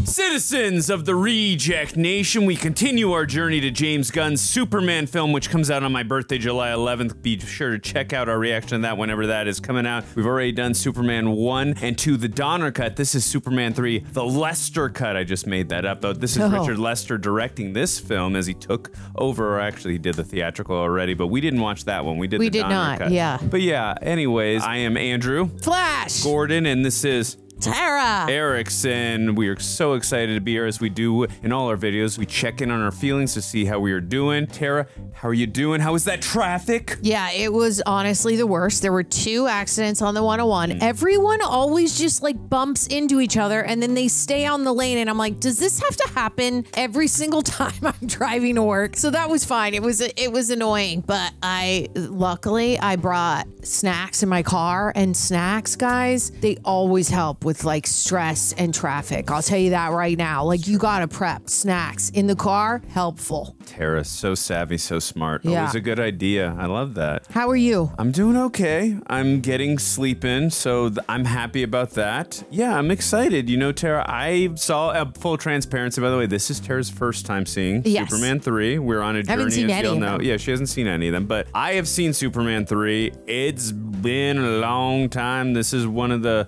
Citizens of the Reject Nation, we continue our journey to James Gunn's Superman film, which comes out on my birthday, July 11th. Be sure to check out our reaction to that whenever that is coming out. We've already done Superman 1 and 2, the Donner cut. This is Superman 3, the Lester cut. I just made that up, though. This is Richard Lester directing this film as he took over, or actually he did the theatrical already, but we didn't watch that one. We did the Donner cut. Yeah. But yeah, anyways, I am Andrew Flash Gordon, and this is Tara Erickson. We are so excited to be here, as we do in all our videos. We check in on our feelings to see how we are doing. Tara, how are you doing? How was that traffic? Yeah, it was honestly the worst. There were 2 accidents on the 101. Everyone always just like bumps into each other and then they stay on the lane, and I'm like, does this have to happen every single time I'm driving to work? So that was fine. It was annoying, but luckily I brought snacks in my car, and snacks, guys, they always help with like stress and traffic. I'll tell you that right now. Like, you gotta prep snacks in the car. Helpful. Tara's so savvy, so smart. Yeah. Always a good idea. I love that. How are you? I'm doing okay. I'm getting sleep in, so I'm happy about that. Yeah, I'm excited. You know, Tara, I saw full transparency, by the way. This is Tara's first time seeing Superman 3. We're on a journey, as you'll know. Yeah, she hasn't seen any of them, but I have seen Superman 3. It's been a long time. This is one of the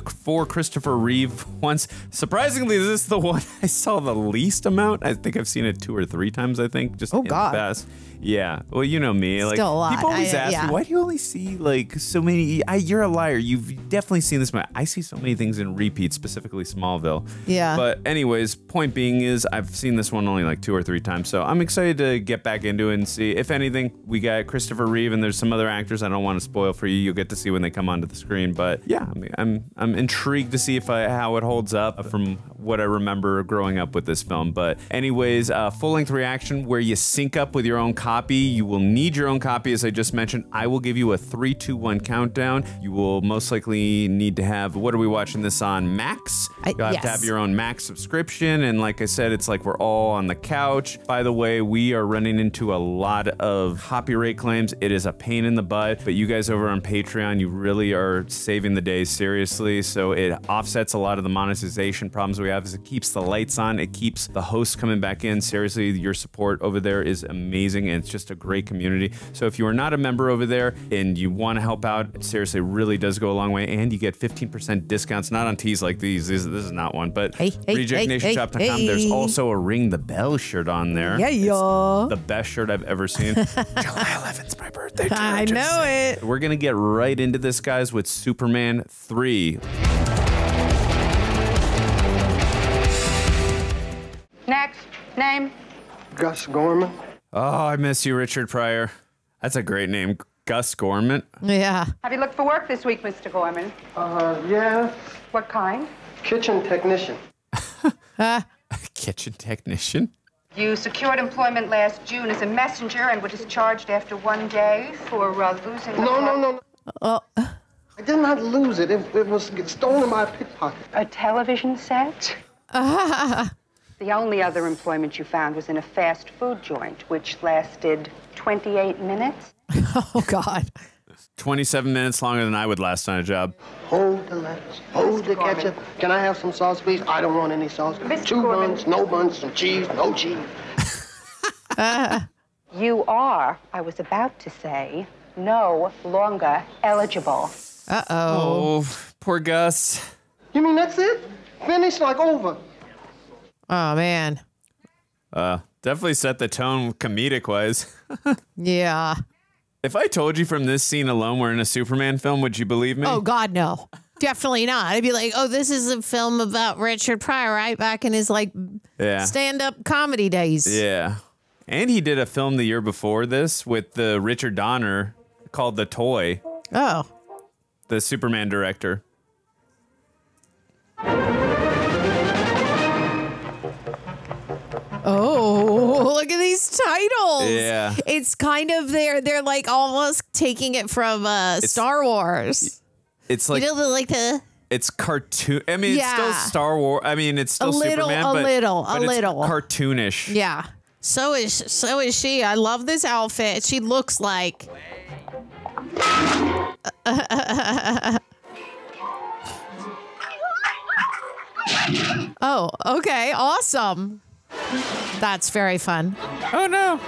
4 Christopher Reeve ones. Surprisingly, this is the one I saw the least amount. I think I've seen it 2 or 3 times, I think, just in the past. Yeah, well, you know me. Like, still a lot. People always ask me, why do you only see like so many? You're a liar. You've definitely seen this. I see so many things in repeat, specifically Smallville. Yeah. But anyways, point being is I've seen this one only like 2 or 3 times, so I'm excited to get back into it and see. If anything, we got Christopher Reeve and there's some other actors I don't want to spoil for you. You'll get to see when they come onto the screen. But yeah, I mean, I'm intrigued to see how it holds up from what I remember growing up with this film. But anyways, full-length reaction where you sync up with your own copy. You will need your own copy, as I just mentioned. I will give you a 3, 2, 1 countdown. You will most likely need to have, what are we watching this on? Max? You'll have to have your own Max subscription. And like I said, it's like we're all on the couch. By the way, we are running into a lot of copyright claims. It is a pain in the butt, but you guys over on Patreon, you really are saving the day, seriously. So it offsets a lot of the monetization problems we have. As it keeps the lights on, it keeps the hosts coming back in. Seriously, your support over there is amazing, and it's just a great community. So if you are not a member over there and you want to help out, it seriously really does go a long way, and you get 15% discounts, not on teas like these. This is not one, but rejectnationshop.com. There's also a Ring the Bell shirt on there. Yeah, yeah. The best shirt I've ever seen. July 11th's my birthday. I know it. We're gonna get right into this, guys, with Superman 3. Next. Name? Gus Gorman. Oh, I miss you, Richard Pryor. That's a great name. Gus Gorman. Yeah. Have you looked for work this week, Mr. Gorman? Yeah. What kind? Kitchen technician. Kitchen technician? You secured employment last June as a messenger and were discharged after 1 day for losing the No. I did not lose it. It was stolen by a pickpocket. A television set? The only other employment you found was in a fast food joint, which lasted 28 minutes. Oh, God. 27 minutes longer than I would last on a job. Hold the lettuce. Hold the ketchup. Can I have some sauce, please? I don't want any sauce. Mr. 2 Gorman. buns, no buns, some cheese, no cheese. You are, I was about to say, no longer eligible. Uh-oh. Oh, poor Gus. You mean that's it? Finished, like over? Oh, man. Definitely set the tone comedic-wise. Yeah. If I told you from this scene alone we're in a Superman film, would you believe me? Oh, God, no. Definitely not. I'd be like, oh, this is a film about Richard Pryor, right? Back in his, like, stand-up comedy days. Yeah. And he did a film the year before this with the Richard Donner called The Toy. Oh. The Superman director. Oh, look at these titles. Yeah. It's kind of, they're like almost taking it from Star Wars. It's like, you know, like the... It's cartoon. I mean, it's still Star Wars. I mean, it's still Superman, but a it's little cartoonish. Yeah. So is she. I love this outfit. She looks like... Oh, Oh, okay. Awesome. That's very fun. Oh, no.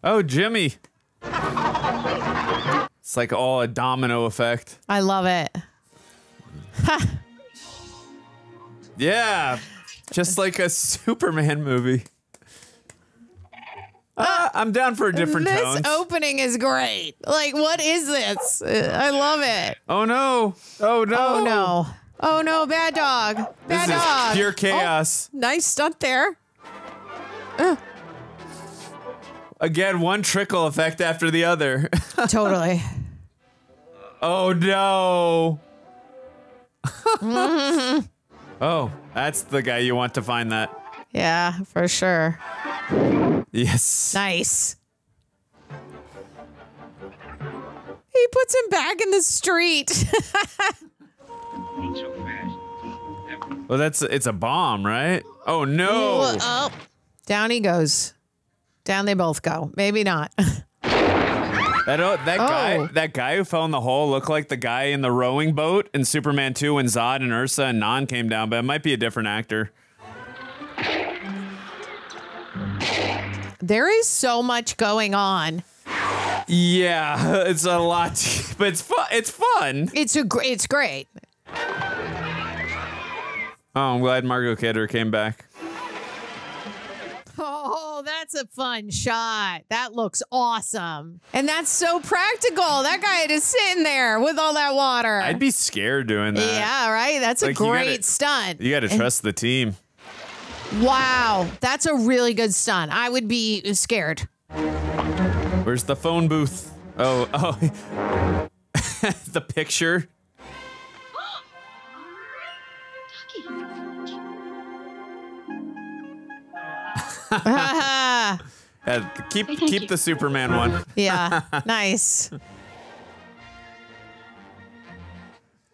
Oh, Jimmy. It's like all a domino effect. I love it. Ha. Yeah. Just like a Superman movie. I'm down for a different tones. This opening is great. Like, what is this? I love it. Oh, no. Oh, no. Oh, no. Oh, no. Bad dog. Bad This dog. is pure chaos. Oh, nice stunt there. Again, one trickle effect after the other. Totally. Oh, no. Oh, that's the guy you want to find that. Yeah, for sure. Yes. Nice. He puts him back in the street. Well, it's a bomb, right? Oh, no. Oh, down he goes. Down they both go. Maybe not. That guy who fell in the hole looked like the guy in the rowing boat in Superman 2 when Zod and Ursa and Non came down, but it might be a different actor. There is so much going on. Yeah, it's a lot, but it's fun. It's fun. It's great. Oh, I'm glad Margot Kidder came back. Oh, that's a fun shot. That looks awesome. And that's so practical. That guy is sitting there with all that water. I'd be scared doing that. Yeah, right? That's a great stunt. You got to trust the team. Wow, that's a really good stunt. I would be scared. Where's the phone booth? Oh. The picture. Keep the Superman one. Yeah, nice.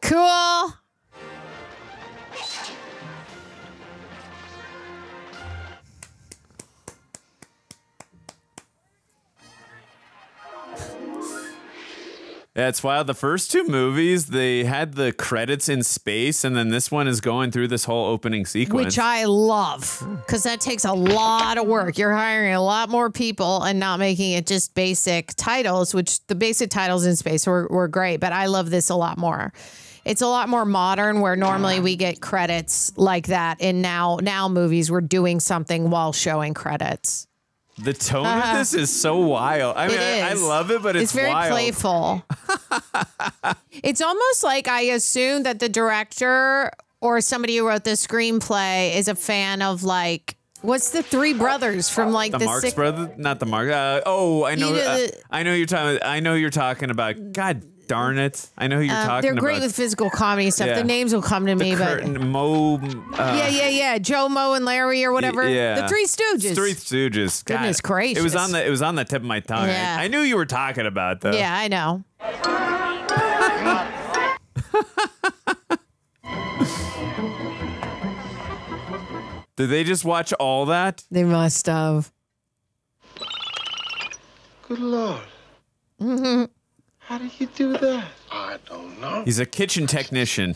Cool. Yeah, it's wild. The first two movies, they had the credits in space, and then this one is going through this whole opening sequence. Which I love, because that takes a lot of work. You're hiring a lot more people and not making it just basic titles, which the basic titles in space were great, but I love this a lot more. It's a lot more modern, where normally we get credits like that. And now movies, we're doing something while showing credits. The tone of this is so wild. I mean, I love it, but it's very wild. Playful. It's almost like I assume that the director or somebody who wrote the screenplay is a fan of, like, what's the Three Brothers from, like, the Marx Brothers? Not the Marx. I know. I know you're talking. I know you're talking about. God darn it! I know who you're talking about. They're great with physical comedy stuff. Yeah. The names will come to me, Mo. Yeah. Joe, Mo, and Larry, or whatever. Yeah. The Three Stooges. Three Stooges. God, Goodness gracious! It was on the tip of my tongue. Yeah. I knew you were talking about though. Yeah, I know. Did they just watch all that? They must have. Good Lord. Mm-hmm. How did you do that? I don't know. He's a kitchen technician.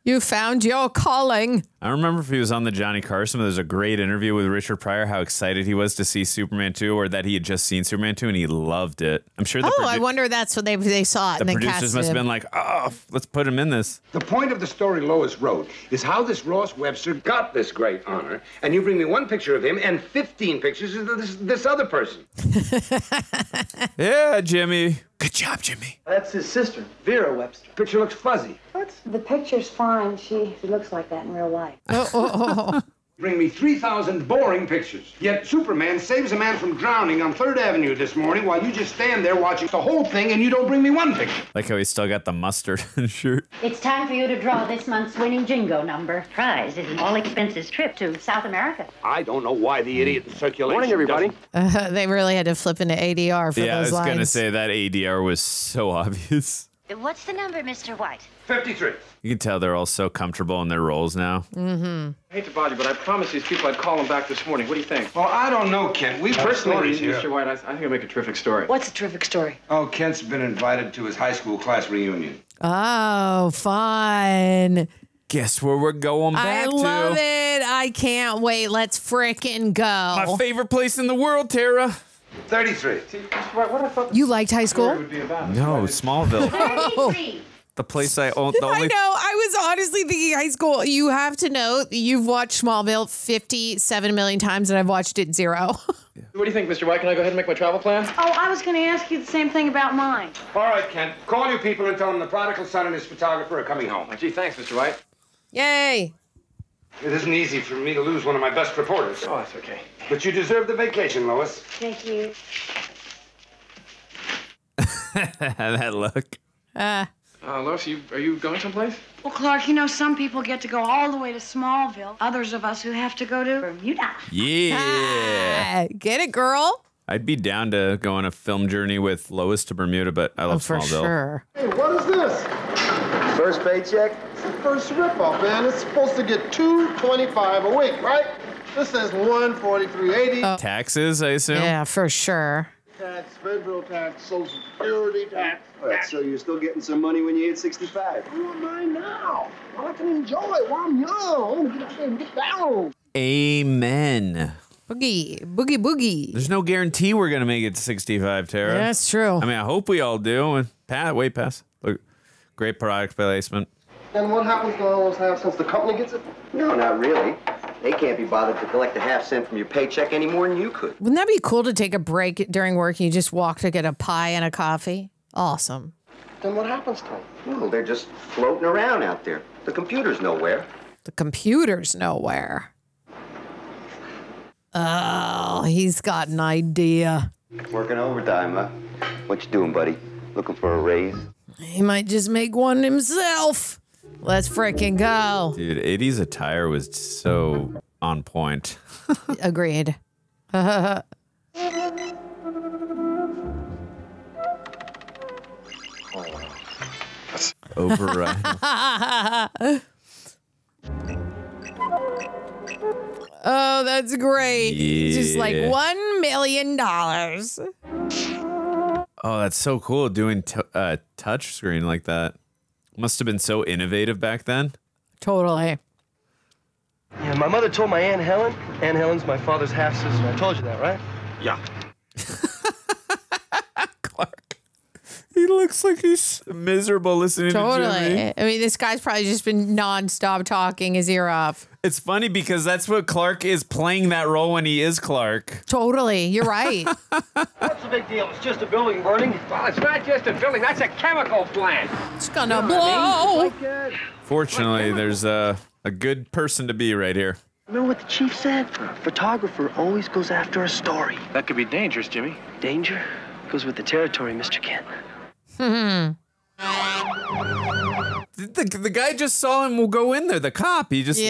You found your calling. I remember if he was on the Johnny Carson, there's a great interview with Richard Pryor, how excited he was to see Superman 2, or that he had just seen Superman 2, and he loved it. I'm sure I wonder that's what they saw it the and then producers casted must have him. been like, oh, let's put him in this. The point of the story Lois wrote is how this Ross Webster got this great honor, and you bring me one picture of him and 15 pictures of this other person. Yeah, Jimmy. Good job, Jimmy. That's his sister, Vera Webster. Picture looks fuzzy. The picture's fine. She looks like that in real life. Bring me 3,000 boring pictures. Yet Superman saves a man from drowning on 3rd Avenue this morning while you just stand there watching the whole thing and you don't bring me one picture. Like how he's still got the mustard shirt. It's time for you to draw this month's winning jingo number. Prize is an all-expenses trip to South America. I don't know why the idiot in circulation. Morning, everybody. They really had to flip into ADR for Yeah, I those was lines. going to say that ADR was so obvious. What's the number, Mr. White? 53. You can tell they're all so comfortable in their roles now. I hate to bother you, but I promised these people I'd call them back this morning. What do you think? Well, I don't know, Kent. We've heard stories here. Mr. White, I think it'll make a terrific story. What's a terrific story? Oh, Kent's been invited to his high school class reunion. Oh, fun. Guess where we're going back to? I love it. I can't wait. Let's frickin' go. My favorite place in the world, Tara. 33. What I thought You liked high school? would be about. No, Smallville. 33. The place I own. The I only know. I was honestly thinking high school. You have to know that you've watched Smallville 57 million times and I've watched it 0. What do you think, Mr. White? Can I go ahead and make my travel plan? Oh, I was going to ask you the same thing about mine. All right, Kent. Call your people and tell them the prodigal son and his photographer are coming home. Oh, gee, thanks, Mr. White. Yay. It isn't easy for me to lose one of my best reporters. Oh, that's okay. But you deserve the vacation, Lois. Thank you. that look. Lois, are you going someplace? Well, Clark, you know, some people get to go all the way to Smallville. Others of us who have to go to Bermuda. Yeah. Get it, girl? I'd be down to go on a film journey with Lois to Bermuda, but I love For Smallville. sure. Hey, what is this? First paycheck? It's the first ripoff, man. It's supposed to get $225 a week, right? This says $143.80. Taxes, I assume? Yeah, for sure. Tax, federal tax, Social Security tax. All right, so you're still getting some money when you hit 65. Who am I now? Well, I can enjoy it while I'm young. I want to get out there and get down. Amen. Boogie, boogie, boogie. There's no guarantee we're going to make it to 65, Tara. That's true. I mean, I hope we all do. And way past. Look, great product placement. And what happens to all those half cents? The company gets it? No, not really. They can't be bothered to collect a half cent from your paycheck any more than you could. Wouldn't that be cool to take a break during work and you just walk to get a pie and a coffee? Awesome. Then what happens to them? Well, they're just floating around out there. The computer's nowhere. The computer's nowhere. Oh, he's got an idea. Working overtime, huh? What you doing, buddy? Looking for a raise? He might just make one himself. Let's frickin' go. Dude, 80s attire was so on point. Agreed. Override. Oh, that's great. Yeah. Just like $1 million. Oh, that's so cool doing touch screen like that. Must have been so innovative back then. Totally. Yeah, my mother told my Aunt Helen. Aunt Helen's my father's half-sister. I told you that, right? Yeah. Clark. He looks like he's miserable listening to Jimmy. Totally. I mean, this guy's probably just been nonstop talking his ear off. It's funny because that's what Clark is, playing that role when he is Clark. Totally. You're right. What's the big deal? It's just a building burning. Well, it's not just a building. That's a chemical plant. It's gonna blow. Fortunately, there's a good person to be right here. Remember what the chief said? A photographer always goes after a story. That could be dangerous, Jimmy. Danger goes with the territory, Mr. Kent. The guy just saw him go in there, the cop. He just,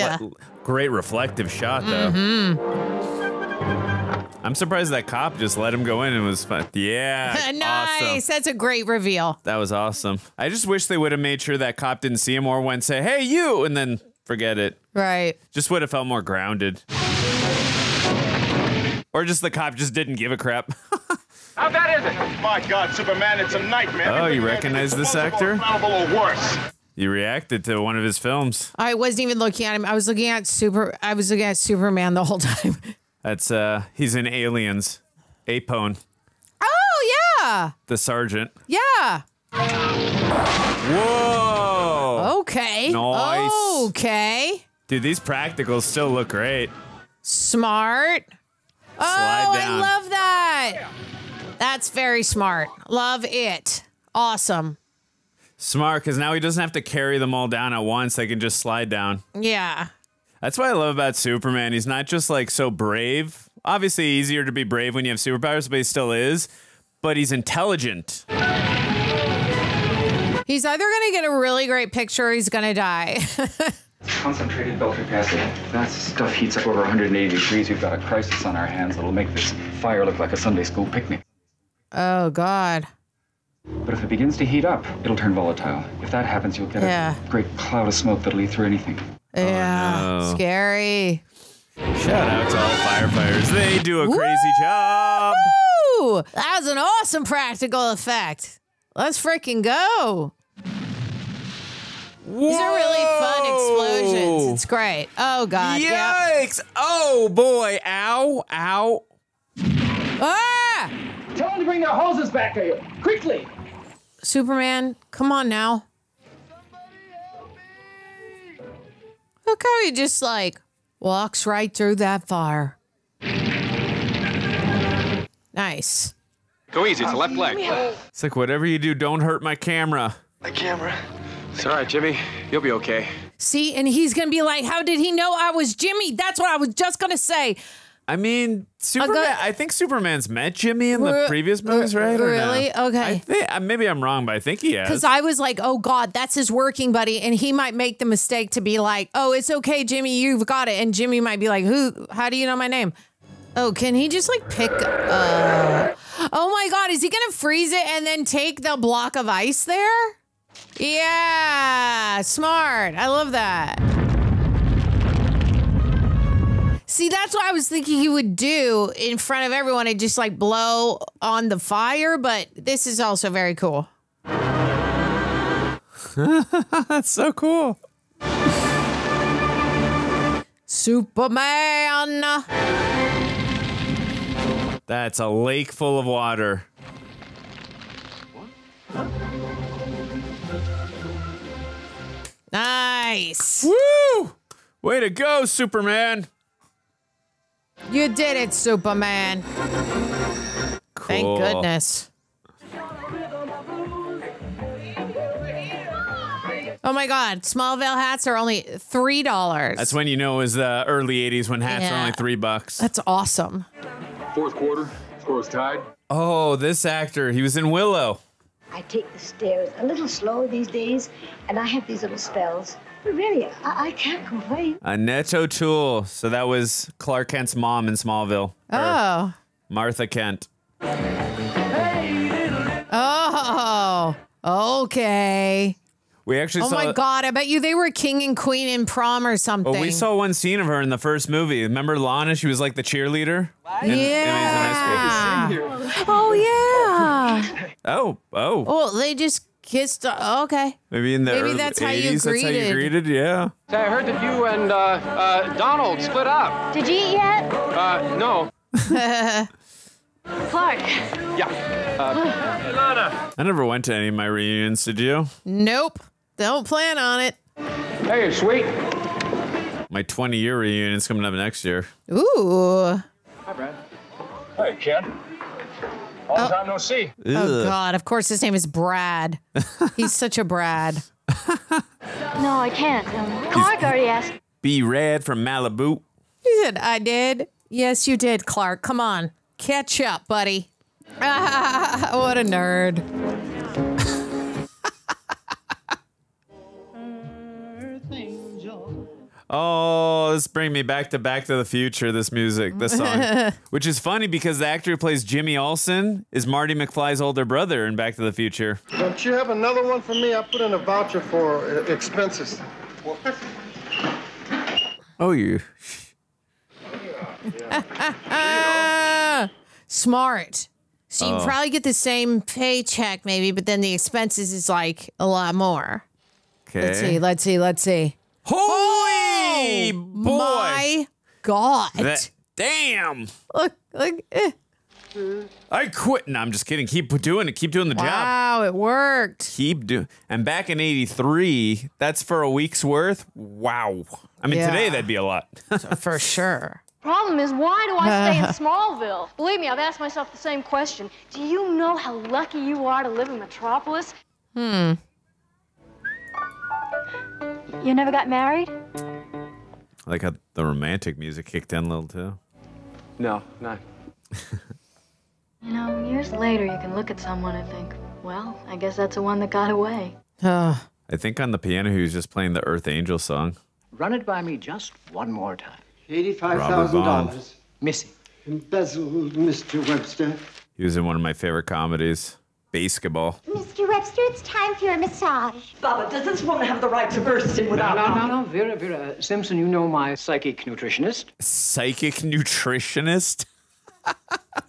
great reflective shot, though. I'm surprised that cop just let him go in and was fun. Yeah, Nice. awesome. That's a great reveal. That was awesome. I just wish they would have made sure that cop didn't see him or went say, hey, you, and then forget it. Right. Just would have felt more grounded. Or just the cop just didn't give a crap. How bad is it? My God, Superman, it's a nightmare. Oh, you recognize this actor? Or worse. You reacted to one of his films. I wasn't even looking at him. I was looking at Superman the whole time. That's he's in Aliens. Apone, Oh yeah. the sergeant. Yeah. Whoa! Okay. Nice. Okay. Dude, these practicals still look great. Smart. Slide down. I love that. That's very smart. Love it. Awesome. Smart, because now he doesn't have to carry them all down at once. They can just slide down. Yeah. That's what I love about Superman. He's not just like so brave. Obviously easier to be brave when you have superpowers, but he still is. But he's intelligent. He's either going to get a really great picture or he's going to die. Concentrated beltric acid. If that stuff heats up over 180 degrees, we've got a crisis on our hands that'll make this fire look like a Sunday school picnic. Oh, God. But if it begins to heat up, it'll turn volatile. If that happens, you'll get a great cloud of smoke that'll eat through anything. Yeah. Oh, no. Scary. Shout out to all firefighters. They do a crazy job. Woo! That was an awesome practical effect. Let's freaking go. These are really fun explosions. It's great. Oh, God. Yikes. Yep. Oh, boy. Ow. Ow. Ah! Tell them to bring their hoses back here. Quickly. Superman, come on now. Look how he just, like, walks right through that fire. Nice. Go easy. It's the left leg. It's like, whatever you do, don't hurt my camera. My camera. It's all right, Jimmy. You'll be okay. See, and he's going to be like, how did he know I was Jimmy? That's what I was just going to say. I mean, Superman. I think Superman's met Jimmy in the previous movies, right? Really? No? Okay. I think, maybe I'm wrong, but I think he has. Because I was like, oh, God, that's his working buddy. And he might make the mistake to be like, oh, it's okay, Jimmy, you've got it. And Jimmy might be like, how do you know my name? Oh, can he just like pick? Oh, my God. Is he going to freeze it and then take the block of ice there? Yeah. Smart. I love that. See, that's what I was thinking he would do in front of everyone and just like blow on the fire, but this is also very cool. That's so cool. Superman. That's a lake full of water. Nice. Woo! Way to go, Superman. You did it, Superman. Cool. Thank goodness. Oh my God, Smallville hats are only $3. That's when you know it was the early 80s when hats were only $3. That's awesome. Fourth quarter, score's tied. Oh, this actor, he was in Willow. I take the stairs a little slower these days, and I have these little spells. But really, I can't complain. Annette O'Toole. So that was Clark Kent's mom in Smallville. Oh. Martha Kent. Oh, okay. We actually saw. Oh my God, I bet you they were king and queen in prom or something. Well, we saw one scene of her in the first movie. Remember Lana? She was like the cheerleader. Yeah. Oh yeah. Oh. Oh, they just kissed. Okay. Maybe in the early that's 80s, how you that's how you greeted. Yeah. Say, I heard that you and Donald split up. Did you eat yet? No. Clark. Yeah. I never went to any of my reunions. Did you? Nope. Don't plan on it. Hey, sweet. My 20-year reunion is coming up next year. Ooh. Hi, Brad. Hey, Ken. Long time no see. Oh, God. Of course, his name is Brad. He's such a Brad. No, I can't. Clark already asked. B. Rad from Malibu. He said, I did. Yes, you did, Clark. Come on. Catch up, buddy. What a nerd. Oh, this brings me back to the Future, this music, this song. Which is funny because the actor who plays Jimmy Olsen is Marty McFly's older brother in Back to the Future. Don't you have another one for me? I put in a voucher for expenses. Oh, you. Smart. So you probably get the same paycheck maybe, but then the expenses is like a lot more. Okay. Let's see. Holy boy! My God! Damn! Look. I quit. No, I'm just kidding. Keep doing it. Keep doing the job. Wow, it worked. Keep doing. And back in '83, that's for a week's worth. Wow. I mean, today that'd be a lot. For sure. Problem is, why do I stay in Smallville? Believe me, I've asked myself the same question. Do you know how lucky you are to live in Metropolis? You never got married? I like how the romantic music kicked in a little too. No, not. You know, years later, you can look at someone and think, well, I guess that's the one that got away. I think on the piano he was just playing the Earth Angel song. Run it by me just one more time. $85,000. Missing. Embezzled, Mr. Webster. He was in one of my favorite comedies, Basketball. Mr. Webster, it's time for your massage. Baba, does this woman have the right to burst in without... No. Vera Simpson, you know my psychic nutritionist. Psychic nutritionist?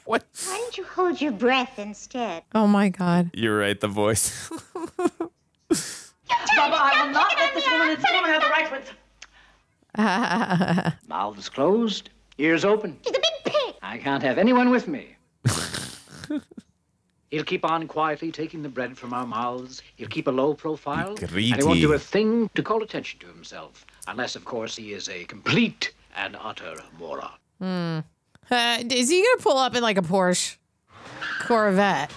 What? Why don't you hold your breath instead? Oh, my God. You're right, the voice. Baba, I will not let right. This woman has the right to... Mouths closed, ears open. He's a big pig. I can't have anyone with me. He'll keep on quietly taking the bread from our mouths. He'll keep a low profile. And he won't do a thing to call attention to himself. Unless, of course, he is a complete and utter moron. Is he going to pull up in like a Porsche Corvette?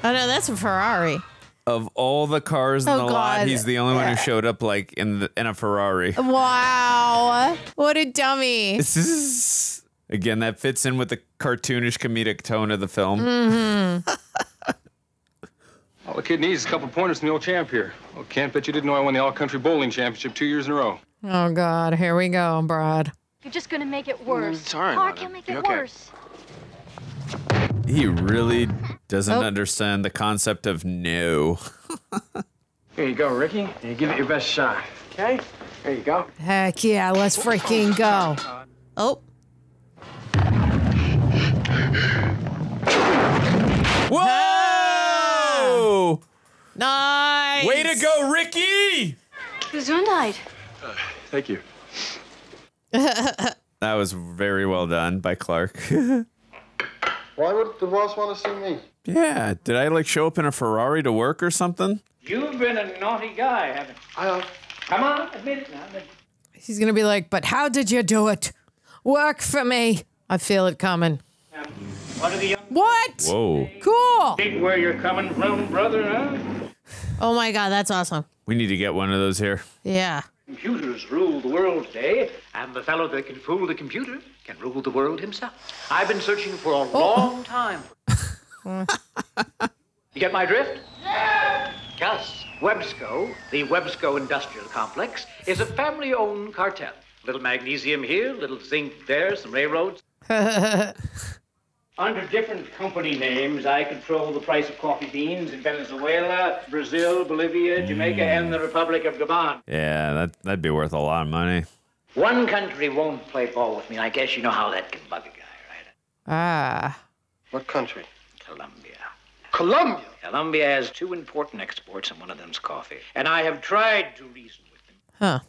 Oh, no, that's a Ferrari. Of all the cars in the lot, he's the only one who showed up like in a Ferrari. Wow. What a dummy. This is, again, that fits in with the cartoonish comedic tone of the film. Mm-hmm. All the kid needs is a couple pointers from the old champ here. Well, can't bet you didn't know I won the all-country bowling championship 2 years in a row. Oh, God. Here we go, Brad. You're just gonna make it worse. Sorry, Clark, Mother. you'll make You it okay? worse. He really doesn't understand the concept of no. Here you go, Ricky. You give it your best shot, okay? There you go. Heck yeah, let's freaking go. Oh. Whoa! Nice. Way to go, Ricky! Gesundheit. Thank you. That was very well done by Clark. Why would the boss want to see me? Yeah, did I like show up in a Ferrari to work or something? You've been a naughty guy, haven't you? Come on, admit it now. He's going to be like, but how did you do it? Work for me. I feel it coming. What are the young... What? Whoa. Cool. Think where you're coming from, brother, huh? Oh my God, that's awesome. We need to get one of those here. Yeah. Computers rule the world today, and the fellow that can fool the computer can rule the world himself. I've been searching for a long time. You get my drift? Yeah! Gus Webster, the Webster Industrial Complex, is a family-owned cartel. Little magnesium here, little zinc there, some railroads. Under different company names, I control the price of coffee beans in Venezuela, Brazil, Bolivia, Jamaica, and the Republic of Gabon. Yeah, that'd be worth a lot of money. One country won't play ball with me. I guess you know how that can bug a guy, right? Ah. What country? Colombia. Colombia? Colombia has 2 important exports, and one of them's coffee. And I have tried to reason with them. Huh.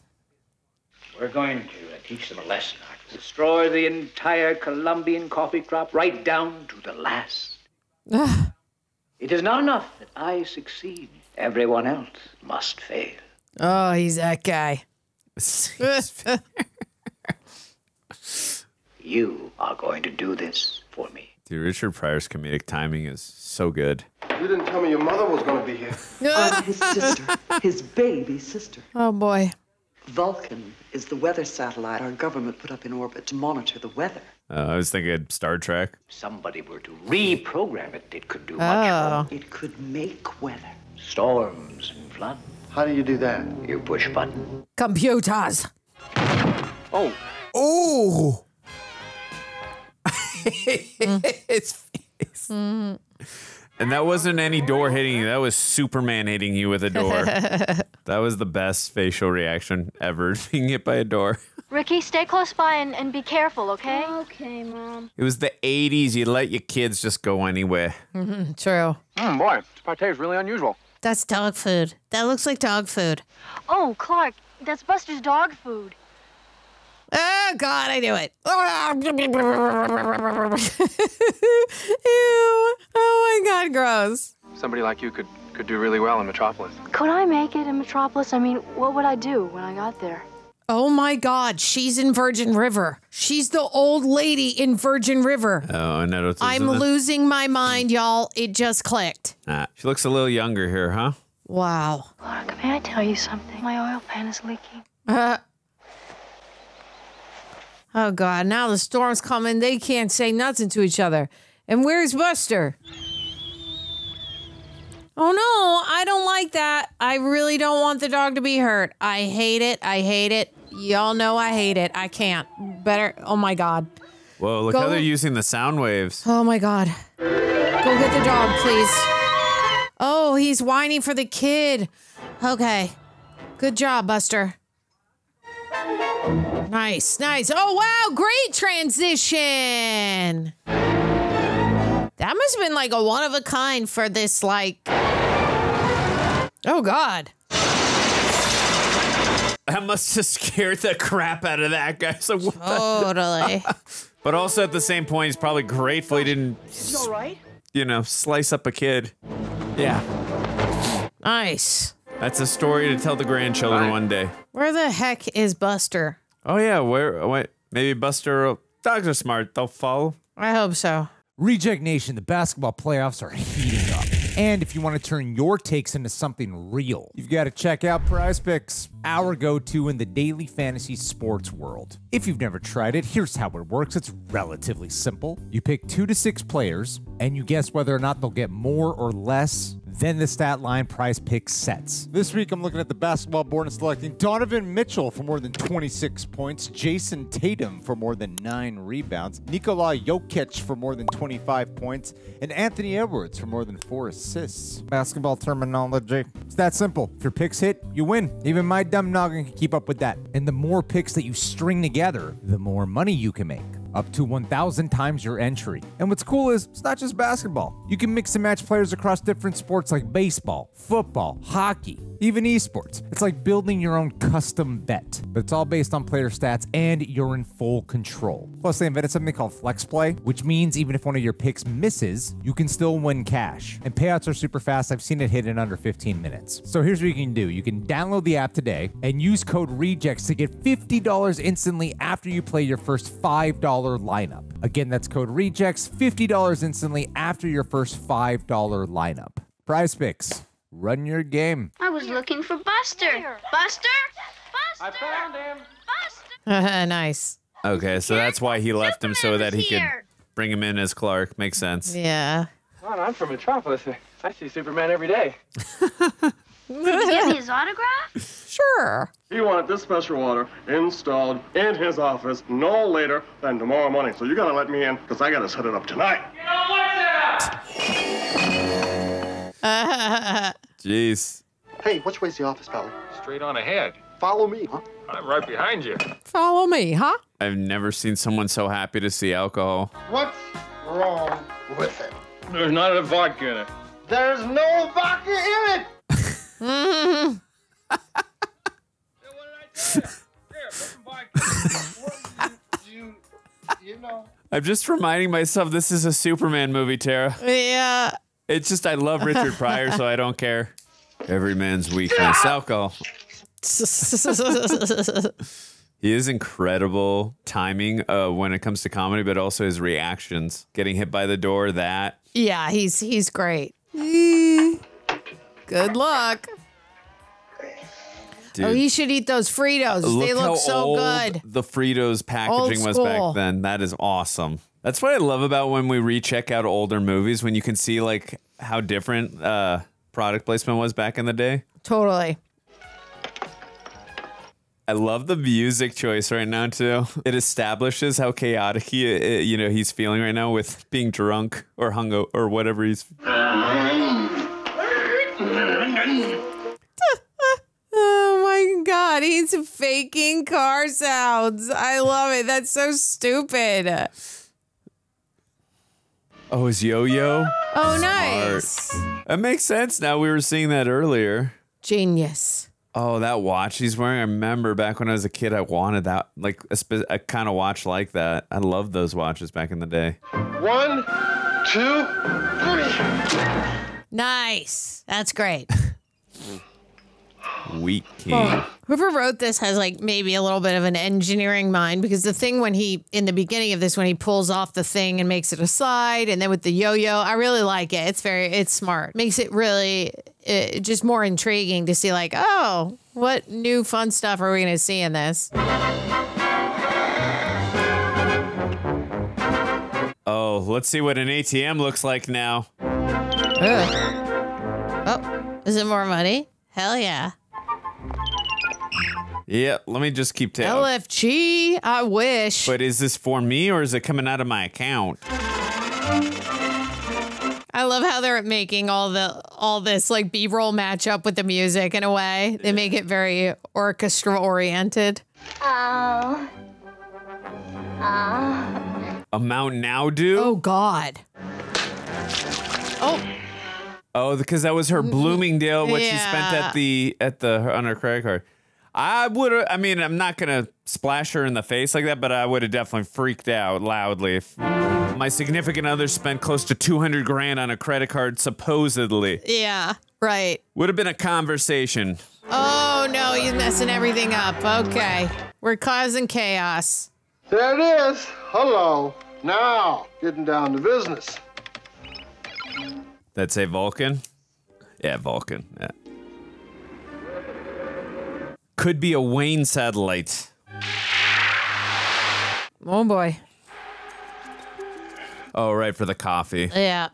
We're going to teach them a lesson. Destroy the entire Colombian coffee crop right down to the last. It is not enough that I succeed. Everyone else must fail. Oh, he's that guy. You are going to do this for me. Dude, Richard Pryor's comedic timing is so good. You didn't tell me your mother was going to be here. I'm his sister, his baby sister. Oh, boy. Vulcan is the weather satellite our government put up in orbit to monitor the weather. I was thinking Star Trek. If somebody were to reprogram it, it could do much more. It could make weather. Storms and floods. How do you do that? You push button. Computers. Oh. Oh. His face. And that wasn't any door hitting you. That was Superman hitting you with a door. That was the best facial reaction ever, being hit by a door. Ricky, stay close by and be careful, okay? Okay, Mom. It was the 80s. You let your kids just go anywhere. True. Boy, this pate is really unusual. That's dog food. That looks like dog food. Oh, Clark, that's Buster's dog food. Oh, God, I knew it. Ew. Oh, my God, gross. Somebody like you could do really well in Metropolis. Could I make it in Metropolis? I mean, what would I do when I got there? Oh, my God, she's in Virgin River. She's the old lady in Virgin River. Oh, and that I'm losing my mind, y'all. It just clicked. She looks a little younger here, huh? Wow. Clark, may I tell you something? My oil pan is leaking. Oh, God, now the storm's coming. They can't say nothing to each other. And where's Buster? Oh, no, I don't like that. I really don't want the dog to be hurt. I hate it. I hate it. Y'all know I hate it. I can't. Better. Oh, my God. Whoa, look how they're using the sound waves. Oh, my God. Go get the dog, please. Oh, he's whining for the kid. Okay. Good job, Buster. Nice, nice. Oh, wow, great transition. That must have been like a one-of-a-kind for this, like... Oh, God. That must have scared the crap out of that guy. So what Totally. But also at the same point, he's probably grateful he didn't, You all right? you know, slice up a kid. Yeah. Nice. That's a story to tell the grandchildren one day. Where the heck is Buster? Oh, yeah. Wait, maybe Buster. Dogs are smart. They'll follow. I hope so. Reject Nation, the basketball playoffs are heating up. And if you want to turn your takes into something real, you've got to check out Prize Picks, our go-to in the daily fantasy sports world. If you've never tried it, here's how it works. It's relatively simple. You pick 2 to 6 players, and you guess whether or not they'll get more or less than the stat line Prize Picks sets. This week, I'm looking at the basketball board and selecting Donovan Mitchell for more than 26 points, Jason Tatum for more than 9 rebounds, Nikola Jokic for more than 25 points, and Anthony Edwards for more than 4 assists. Basketball terminology. It's that simple. If your picks hit, you win. Even my dumb noggin can keep up with that. And the more picks that you string together, the more money you can make. Up to 1,000 times your entry. And what's cool is, it's not just basketball. You can mix and match players across different sports like baseball, football, hockey, even esports. It's like building your own custom bet, but it's all based on player stats and you're in full control. Plus, they invented something called Flex Play, which means even if one of your picks misses, you can still win cash. And payouts are super fast. I've seen it hit in under 15 minutes. So here's what you can do. You can download the app today and use code REJECTS to get $50 instantly after you play your first $5 lineup. Again, that's code REJECTS, $50 instantly after your first $5 lineup. Prize Picks. Run your game. I was looking for Buster. Buster? Buster! I found him. Buster! Nice. Okay, so that's why he left him so that he could bring him in as Clark. Makes sense. Yeah. Well, I'm from Metropolis. I see Superman every day. Did you give me his autograph? Sure. He wanted this special order installed in his office no later than tomorrow morning. So you gotta let me in, because I gotta set it up tonight. Jeez. Hey, which way's the office, pal? Straight on ahead. Follow me, huh? I'm right behind you. Follow me, huh? I've never seen someone so happy to see alcohol. What's wrong with it? There's not enough vodka in it. There's no vodka in it! You know. I'm just reminding myself this is a Superman movie, Tara. Yeah. It's just I love Richard Pryor, so I don't care. Every man's weakness, alcohol. He is incredible timing when it comes to comedy, but also his reactions. Getting hit by the door, that. Yeah, he's great. Good luck. Dude. Oh, he should eat those Fritos. They look so old good. The Fritos packaging was back then. That is awesome. That's what I love about when we recheck out older movies, when you can see like how different product placement was back in the day. Totally. I love the music choice right now too. It establishes how chaotic he's feeling right now with being drunk or hungover or whatever he's. Oh my God, he's faking car sounds. I love it. That's so stupid. Oh, his yo-yo? Oh, nice. Smart. That makes sense now. We were seeing that earlier. Genius. Oh, that watch he's wearing. I remember back when I was a kid, I wanted that, like a kind of watch like that. I loved those watches back in the day. 1, 2, 3. Nice. That's great. Wheat King. Oh, whoever wrote this has like maybe a little bit of an engineering mind, because the thing when he, in the beginning of this, when he pulls off the thing and makes it a slide, and then with the yo-yo, I really like it. It's smart. Makes it really just more intriguing to see like, oh, what new fun stuff are we going to see in this? Oh, let's see what an ATM looks like now. Oh, is it more money? Hell yeah. Yeah, let me just keep telling. LFG, I wish. But is this for me or is it coming out of my account? I love how they're making all this like B-roll matchup with the music in a way. They make it very orchestra oriented. Oh. Amount now due? Oh God. Oh. Oh, because that was her Bloomingdale, what she spent on her credit card. I would have, I mean, I'm not going to splash her in the face like that, but I would have definitely freaked out loudly if my significant other spent close to 200 grand on a credit card, supposedly. Yeah, right. Would have been a conversation. Oh, no, he's messing everything up. Okay. We're causing chaos. There it is. Hello. Now, getting down to business. That say Vulcan? Yeah, Vulcan. Yeah. Could be a Wayne satellite. Oh, boy. Oh, right, for the coffee. Yeah.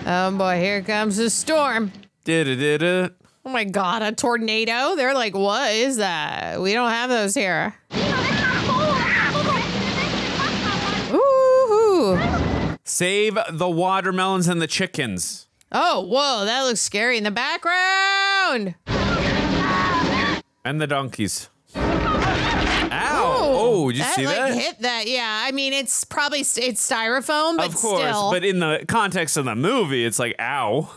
Oh, boy, here comes the storm. Did-it-did-it. Oh, my God, a tornado? They're like, what is that? We don't have those here. Ooh. Save the watermelons and the chickens. Oh, whoa, that looks scary in the background. And the donkeys. Ow! Oh, did you see that? Like, hit that, yeah. I mean, it's probably, it's styrofoam, but of course, still. but in the context of the movie, it's like, ow.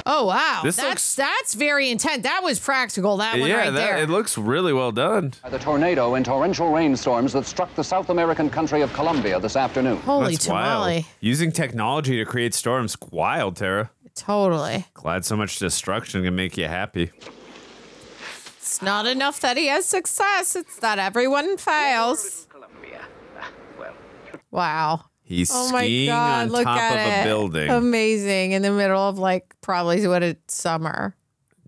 Oh, wow. This That's very intense. That was practical, that one right there. It looks really well done. The tornado and torrential rainstorms that struck the South American country of Colombia this afternoon. Holy That's tamale. wild. Using technology to create storms, wild, Tara. Totally. Glad so much destruction can make you happy. It's not enough that he has success. It's that everyone fails. Wow. He's Oh my skiing God, on look top at of a it. building. Amazing. In the middle of like probably what it's summer.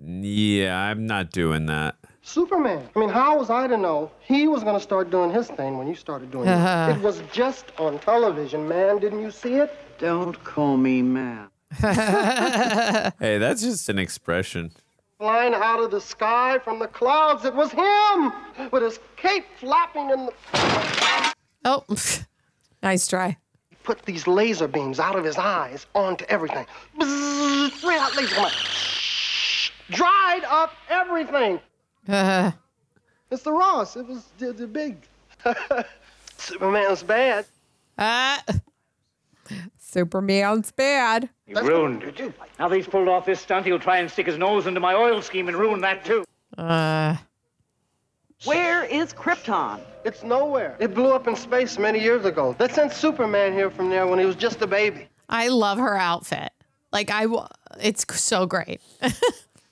Yeah, I'm not doing that. Superman. I mean, how was I to know he was going to start doing his thing when you started doing it? It was just on television, man. Didn't you see it? Don't call me man. Hey, that's just an expression. Flying out of the sky from the clouds. It was him with his cape flapping in the... Oh, nice try. He put these laser beams out of his eyes onto everything. Bzzz, red hot laser come out. Dried up everything. Mr. Ross, it was the big. Superman's bad. Superman's bad. You ruined it. Now that he's pulled off this stunt, he'll try and stick his nose into my oil scheme and ruin that too. Where is Krypton? It's nowhere. It blew up in space many years ago. They sent Superman here from there when he was just a baby. I love her outfit. Like, it's so great.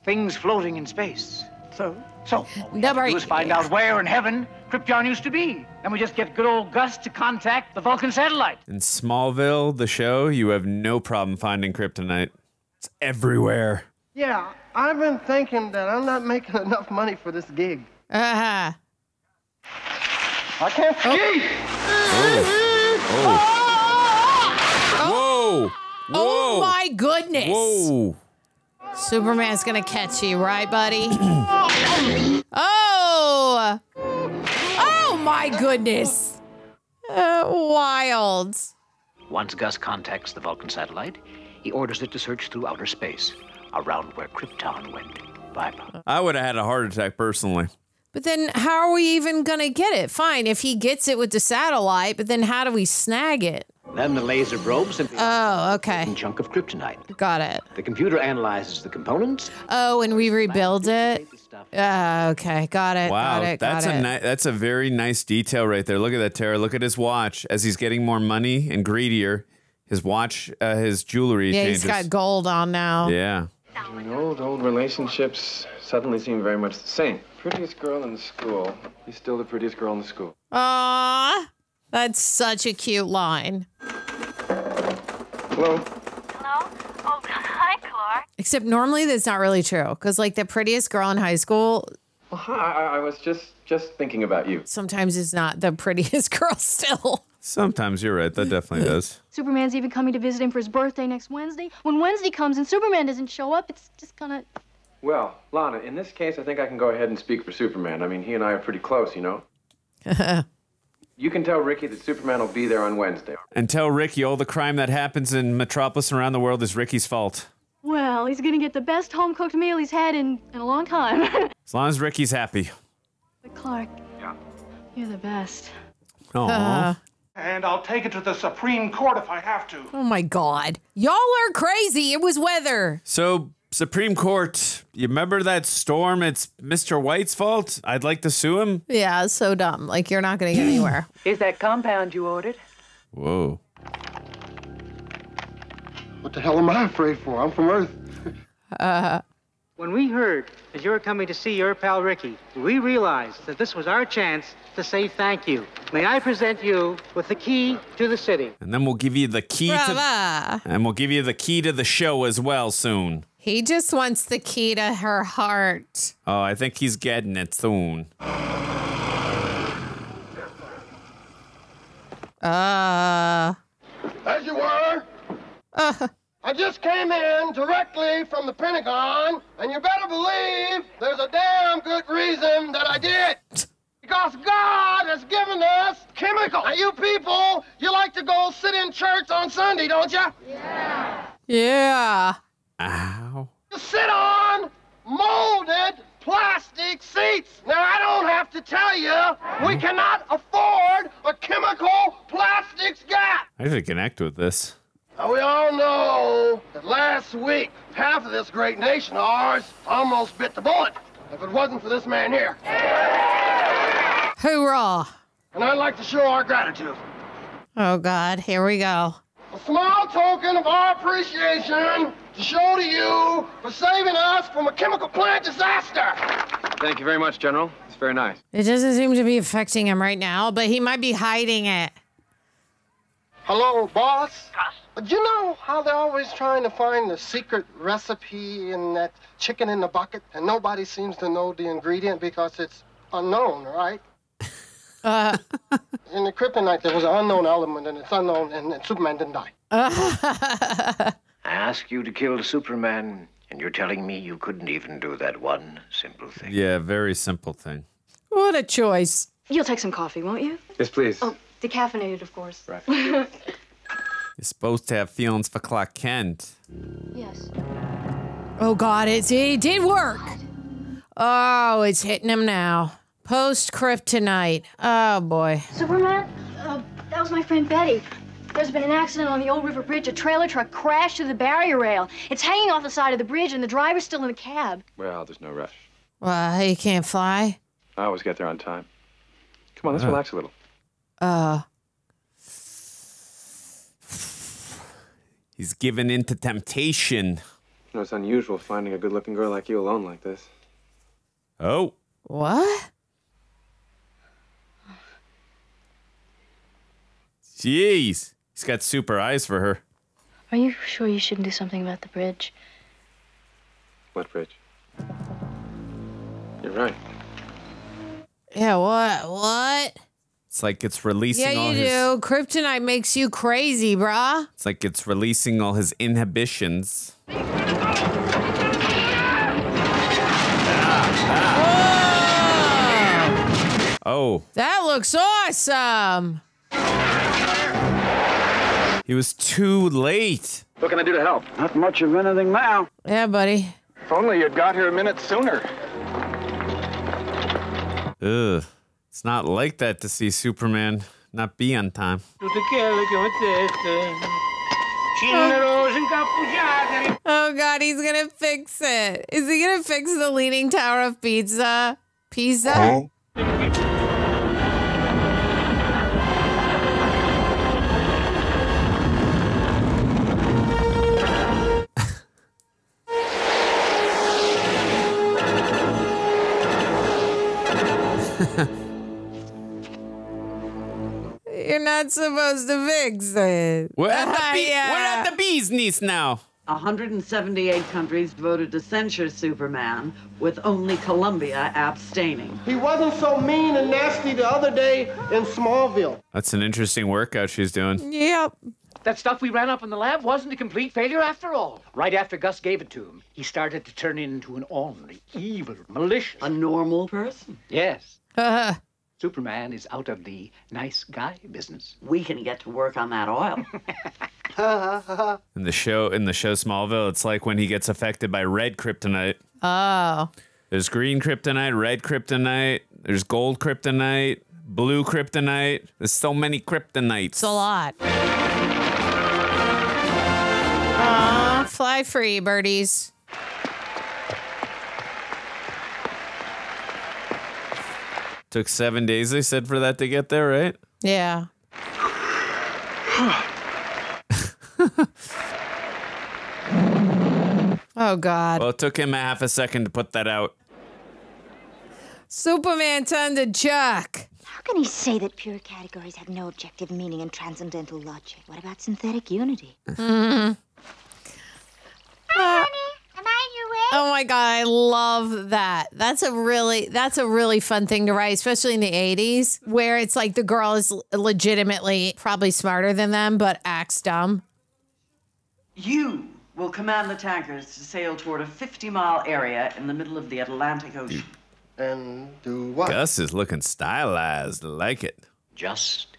Things floating in space. So all we No, have to do is find out where in heaven Krypton used to be. Then we just get good old Gus to contact the Vulcan satellite. In Smallville, the show, you have no problem finding kryptonite. It's everywhere. Yeah, I've been thinking that I'm not making enough money for this gig. I can't ski! Whoa! Oh my goodness! Whoa! Superman's gonna catch you, right, buddy? Oh! Oh my goodness! Wild. Once Gus contacts the Vulcan satellite, he orders it to search through outer space, around where Krypton went. Bye-bye. I would have had a heart attack personally. But then how are we even gonna get it? Fine, if he gets it with the satellite, but then how do we snag it? Then the laser probe simply Oh, okay. a chunk of kryptonite. Got it. The computer analyzes the components. Oh, and we rebuild it? Okay, got it, Wow, got it, that's got it. that's a very nice detail right there. Look at that, Tara. Look at his watch. As he's getting more money and greedier, his watch, his jewelry changes. He's got gold on now. Yeah. Old relationships suddenly seem very much the same. Prettiest girl in the school. He's still the prettiest girl in the school. Aww, that's such a cute line. Hello? Hello? Oh, hi, Clark. Except normally that's not really true, because like the prettiest girl in high school, Well, hi, I was just thinking about you. sometimes is not the prettiest girl still. Sometimes you're right. That definitely does. Superman's even coming to visit him for his birthday next Wednesday. When Wednesday comes and Superman doesn't show up, it's just gonna... Well, Lana, in this case, I think I can go ahead and speak for Superman. I mean, he and I are pretty close, you know? You can tell Ricky that Superman will be there on Wednesday. And tell Ricky all the crime that happens in Metropolis and around the world is Ricky's fault. Well, he's gonna get the best home-cooked meal he's had in a long time. As long as Ricky's happy. But Clark, you're the best. Aww. And I'll take it to the Supreme Court if I have to. Oh my God. Y'all are crazy. It was weather. So Supreme Court, you remember that storm? It's Mr. White's fault. I'd like to sue him. Yeah, it's so dumb. Like, you're not going to get anywhere. Is that compound you ordered? Whoa. What the hell am I afraid for? I'm from Earth. When we heard that you were coming to see your pal Ricky, we realized that this was our chance to say thank you. May I present you with the key to the city? And then we'll give you the key Brava. and we'll give you the key to the show as well soon. He just wants the key to her heart. Oh, I think he's getting it soon. As you were. I just came in directly from the Pentagon, and you better believe there's a damn good reason that I did. Because God has given us chemicals. Now, you people, you like to go sit in church on Sunday, don't you? Yeah. Yeah. Ow. You sit on molded plastic seats. Now, I don't have to tell you, we cannot afford a chemical plastics gap. I should connect with this. Now, we all know that last week, half of this great nation of ours almost bit the bullet if it wasn't for this man here. Hoorah. And I'd like to show our gratitude. Oh, God. Here we go. A small token of our appreciation to show to you for saving us from a chemical plant disaster. Thank you very much, General. It's very nice. It doesn't seem to be affecting him right now, but he might be hiding it. Hello, boss? Do you know how they're always trying to find the secret recipe in that chicken in the bucket, and nobody seems to know the ingredient because it's unknown, right? In the Kryptonite, there was an unknown element, and it's unknown, and Superman didn't die. I asked you to kill Superman, and you're telling me you couldn't even do that one simple thing. Yeah, very simple thing. What a choice. You'll take some coffee, won't you? Yes, please. Oh, decaffeinated, of course. Right. You're supposed to have feelings for Clark Kent. Yes. Oh, God. It did work. Oh, it's hitting him now. Post-Kryptonite. Oh, boy. Superman? That was my friend Betty. There's been an accident on the Old River Bridge. A trailer truck crashed through the barrier rail. It's hanging off the side of the bridge, and the driver's still in the cab. Well, there's no rush. Well, he can't fly. I always get there on time. Come on, let's relax a little. He's given into temptation. You know, it's unusual finding a good-looking girl like you alone like this. Oh. What? Jeez. He's got super eyes for her. Are you sure you shouldn't do something about the bridge? What bridge? You're right. Yeah, what? It's like it's releasing Yeah, all you his... do. Kryptonite makes you crazy, brah. It's like it's releasing all his inhibitions. Oh. That looks awesome. He was too late. What can I do to help? Not much of anything now. Yeah, buddy. If only you'd got here a minute sooner. Ugh. It's not like that to see Superman not be on time. Oh, God, he's gonna fix it. Is he gonna fix the Leaning Tower of Pizza? Pizza? You're not supposed to fix it. We're at the business now. 178 countries voted to censure Superman, with only Colombia abstaining. He wasn't so mean and nasty the other day in Smallville. That's an interesting workout she's doing. Yep. That stuff we ran up in the lab wasn't a complete failure after all. Right after Gus gave it to him, he started to turn into an ornery, evil, malicious... A normal person? Yes. Superman is out of the nice guy business. We can get to work on that oil. In the show Smallville, it's like when he gets affected by red kryptonite. Oh. There's green kryptonite, red kryptonite, there's gold kryptonite, blue kryptonite. There's so many kryptonites. It's a lot. Aw, fly free, birdies. Took 7 days, they said, for that to get there, right? Yeah. Oh, God. Well, it took him a half a second to put that out. Superman turned to Chuck. How can he say that pure categories have no objective meaning and transcendental logic? What about synthetic unity? Mm-hmm. Oh my God, I love that. That's a really fun thing to write, especially in the 80s, where it's like the girl is legitimately probably smarter than them, but acts dumb. You will command the tankers to sail toward a 50-mile area in the middle of the Atlantic Ocean. And do what? Gus is looking stylized. I like it. Just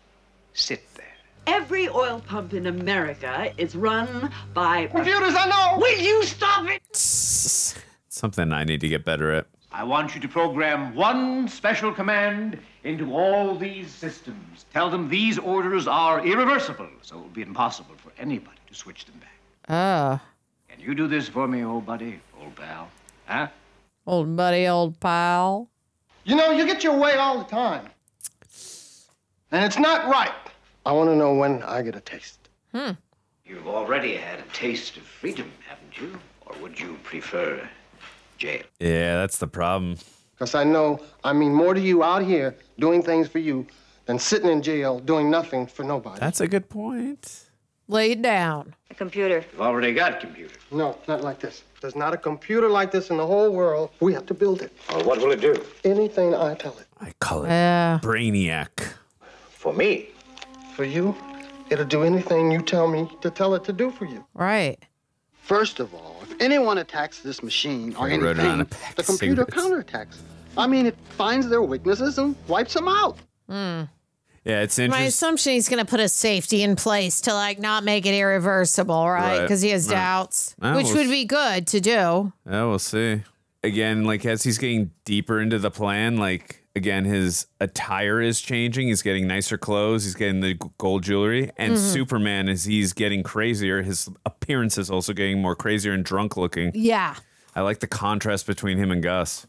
sit there. Every oil pump in America is run by computers. I know. Will you stop it? Something I need to get better at. I want you to program one special command into all these systems. Tell them these orders are irreversible, so it will be impossible for anybody to switch them back. Oh. Can you do this for me, old buddy, old pal? Huh? Old buddy, old pal. You know, you get your way all the time. And it's not right. I want to know when I get a taste. You've already had a taste of freedom, haven't you? Or would you prefer jail? Yeah, that's the problem. Because I know I mean more to you out here doing things for you than sitting in jail doing nothing for nobody. That's a good point. Lay it down. A computer. You've already got computers. No, not like this. There's not a computer like this in the whole world. We have to build it. Well, what will it do? Anything I tell it. I call it Brainiac. For me? For you, it'll do anything you tell me to tell it to do for you. Right. First of all, if anyone attacks this machine or I wrote it on anything, a pack the of computer cigarettes. counterattacks. I mean, it finds their weaknesses and wipes them out. Yeah, it's My interesting. assumption he's going to put a safety in place to like not make it irreversible, right? Because he has doubts, which would be good to do. Yeah, we'll see. Again, like as he's getting deeper into the plan, like again, his attire is changing. He's getting nicer clothes. He's getting the gold jewelry. And Superman, as he's getting crazier, his appearance is also getting more crazier and drunk looking. Yeah. I like the contrast between him and Gus.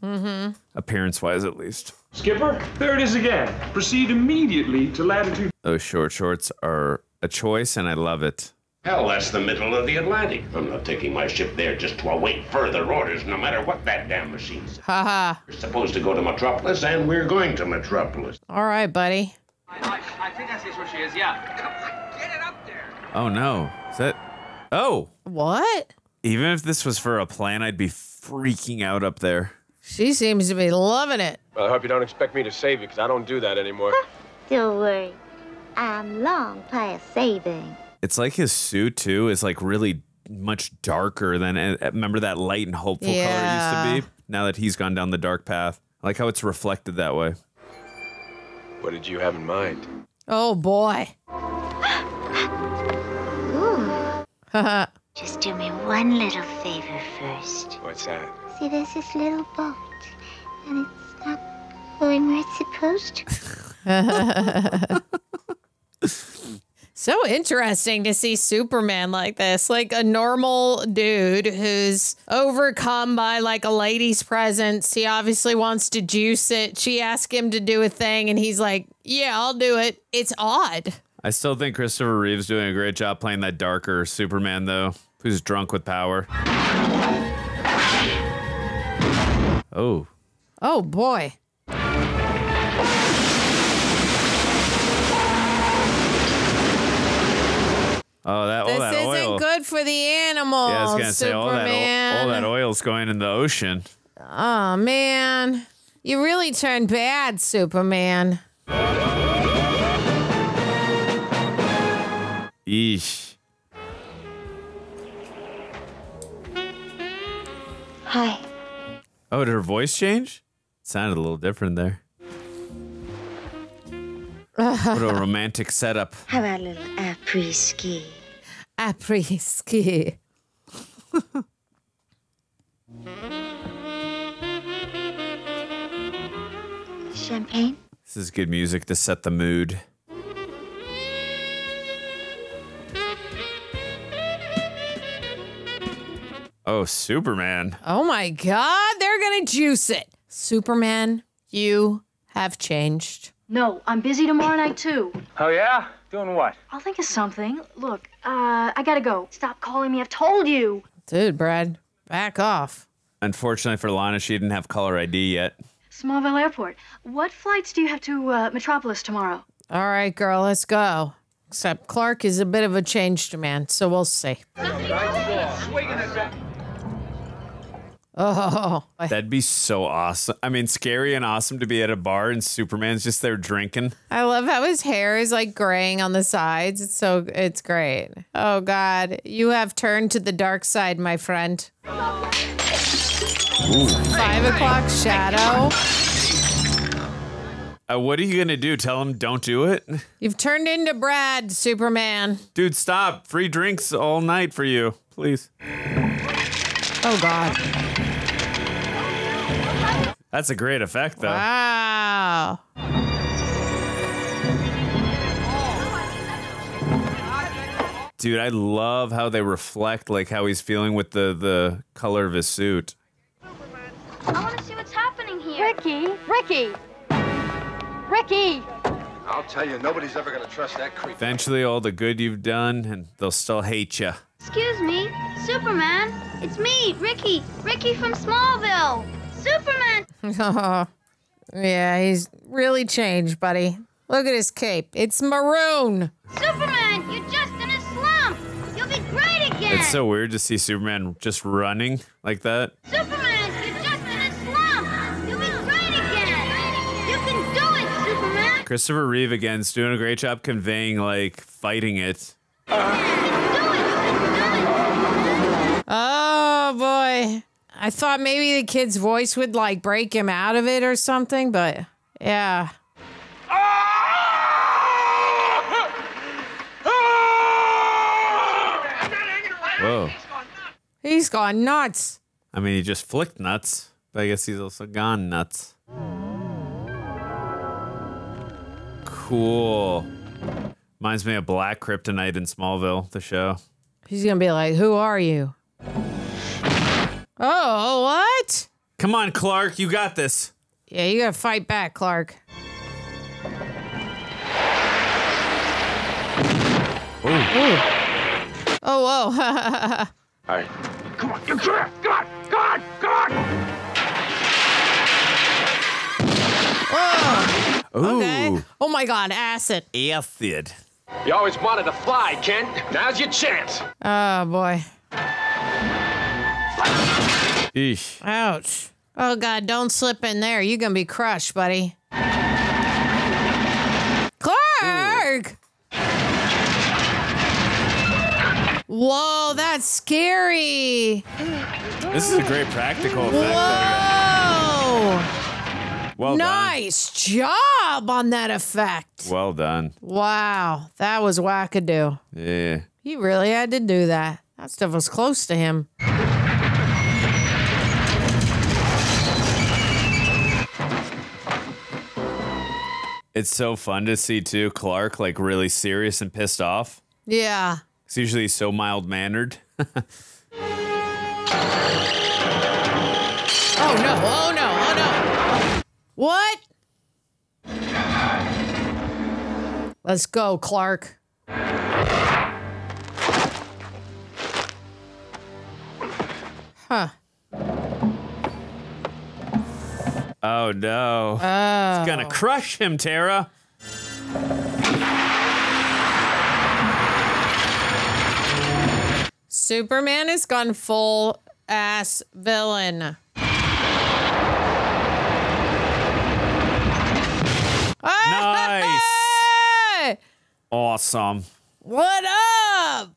Appearance-wise, at least. Skipper, there it is again. Proceed immediately to latitude. Those short shorts are a choice, and I love it. Hell, that's the middle of the Atlantic. I'm not taking my ship there just to await further orders, no matter what that damn machine says. Haha. We're supposed to go to Metropolis, and we're going to Metropolis. All right, buddy. I think I see where she is, yeah. Come on, get it up there. Oh, no. Is that... Oh. What? Even if this was for a plan, I'd be freaking out up there. She seems to be loving it. Well, I hope you don't expect me to save you, because I don't do that anymore. Don't worry. I'm long past saving. It's like his suit, too, is like really much darker than... Remember that light and hopeful color it used to be? Now that he's gone down the dark path. I like how it's reflected that way. What did you have in mind? Oh, boy. Ooh. Just do me one little favor first. What's that? See, there's this little boat, and it's not going where it's supposed to. So interesting to see Superman like this, like a normal dude who's overcome by like a lady's presence. He obviously wants to juice it. She asked him to do a thing, and he's like, yeah, I'll do it. It's odd. I still think Christopher Reeve's doing a great job playing that darker Superman, though, who's drunk with power. Oh. Oh, boy. Oh, that This that oil. isn't good for the animals, Yeah, I was going to say, all that oil's going in the ocean. Oh, man. You really turned bad, Superman. Eesh. Hi. Oh, did her voice change? Sounded a little different there. What a romantic setup. How about a little après-ski? Après-ski. Champagne? This is good music to set the mood. Oh, Superman. Oh, my God. They're going to juice it. Superman, you have changed. No, I'm busy tomorrow night, too. Oh, yeah? Doing what? I'll think of something. Look, I gotta go. Stop calling me. I've told you. Dude, Brad, back off. Unfortunately for Lana, she didn't have caller ID yet. Smallville Airport. What flights do you have to Metropolis tomorrow? All right, girl, let's go. Except Clark is a bit of a changed man, so we'll see. Oh. That'd be so awesome. I mean, scary and awesome to be at a bar and Superman's just there drinking. I love how his hair is like graying on the sides. It's great. Oh God, you have turned to the dark side, my friend. Ooh. 5 o'clock shadow. What are you gonna do? Tell him don't do it? You've turned into Brad, Superman. Dude, stop. Free drinks all night for you, please. Oh God. That's a great effect, though. Wow. Dude, I love how they reflect like how he's feeling with the color of his suit. I want to see what's happening here. Ricky! I'll tell you, nobody's ever gonna trust that creep. Eventually, all the good you've done, and they'll still hate you. Excuse me, Superman. It's me, Ricky. Ricky from Smallville. Superman. Oh, yeah, he's really changed, buddy. Look at his cape. It's maroon. Superman, you're just in a slump. You'll be great again. It's so weird to see Superman just running like that. Superman, you're just in a slump. You'll be great again. You can do it, Superman. Christopher Reeve again is doing a great job conveying like fighting it. Oh boy. I thought maybe the kid's voice would like break him out of it or something, but yeah. Whoa. He's gone nuts. I mean, he just flicked nuts, but I guess he's also gone nuts. Cool. Reminds me of Black Kryptonite in Smallville, the show. He's gonna be like, who are you? Oh, what? Come on, Clark, you got this. Yeah, you gotta fight back, Clark. Ooh. Oh, whoa. All right. Come on, you can. Come on. Whoa. Ooh. Okay. Oh my God, acid. Acid. You always wanted to fly, Ken. Now's your chance. Oh boy. Eesh. Ouch. Oh God, don't slip in there. You're gonna be crushed, buddy. Clark! Whoa, that's scary. This is a great practical effect. Whoa! Well nice job on that effect. Well done. Wow, that was wackadoo. Yeah. He really had to do that. That stuff was close to him. It's so fun to see, too, Clark, like, really serious and pissed off. Yeah. It's usually so mild-mannered. Oh, no. Oh, no. Oh, no. What? Let's go, Clark. Huh. Oh, no. Oh. It's gonna crush him, Tara. Superman has gone full-ass villain. Nice. Awesome. What up?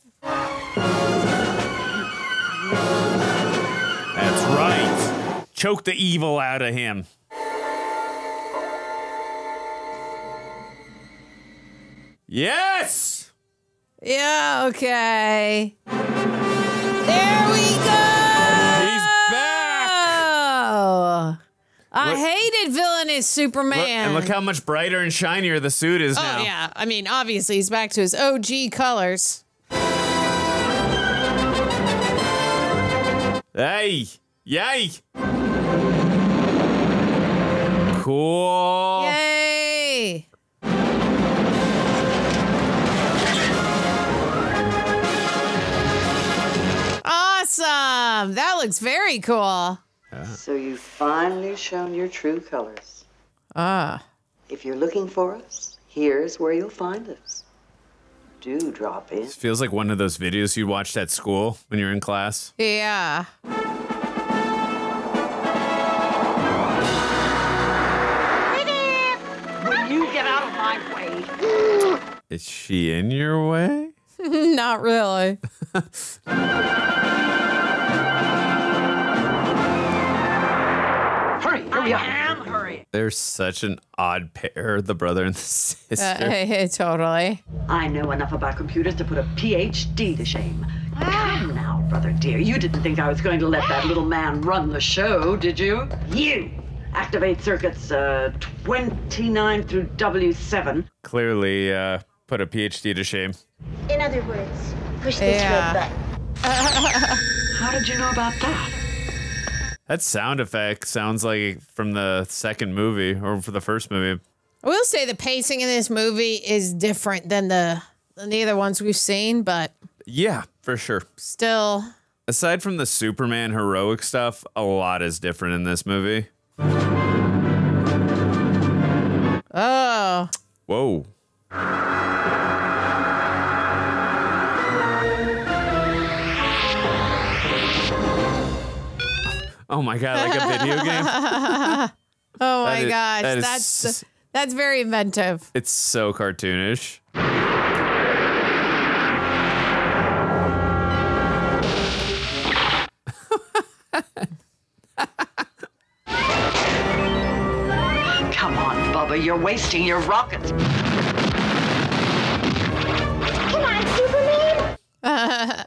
That's right. Choke the evil out of him. Yes! Yeah, okay. There we go! He's back! I hated villainous Superman. And look how much brighter and shinier the suit is now. Oh, yeah. I mean, obviously, he's back to his OG colors. Hey! Yay! Cool. Damn, that looks very cool. So you've finally shown your true colors. Ah. If you're looking for us, here's where you'll find us. Do drop in. This feels like one of those videos you watched at school when you're in class. Yeah. Will you get out of my way? Is she in your way? Not really. Hurry, hurry up. Hurry. They're such an odd pair, the brother and the sister. Totally. I know enough about computers to put a PhD to shame. Come now, brother dear. You didn't think I was going to let that little man run the show, did you? You! Activate circuits 29 through W7. Clearly, put a PhD to shame. In other words, push this red button. How did you know about that? That sound effect sounds like from the second movie, or for the first movie. I will say the pacing in this movie is different than the other ones we've seen, but Yeah, for sure. still. Aside from the Superman heroic stuff, a lot is different in this movie. Oh. Whoa. Oh my god, like a video game? Oh my That is- gosh, that's very inventive. It's so cartoonish. Come on, Bubba, you're wasting your rockets. Come on, Superman!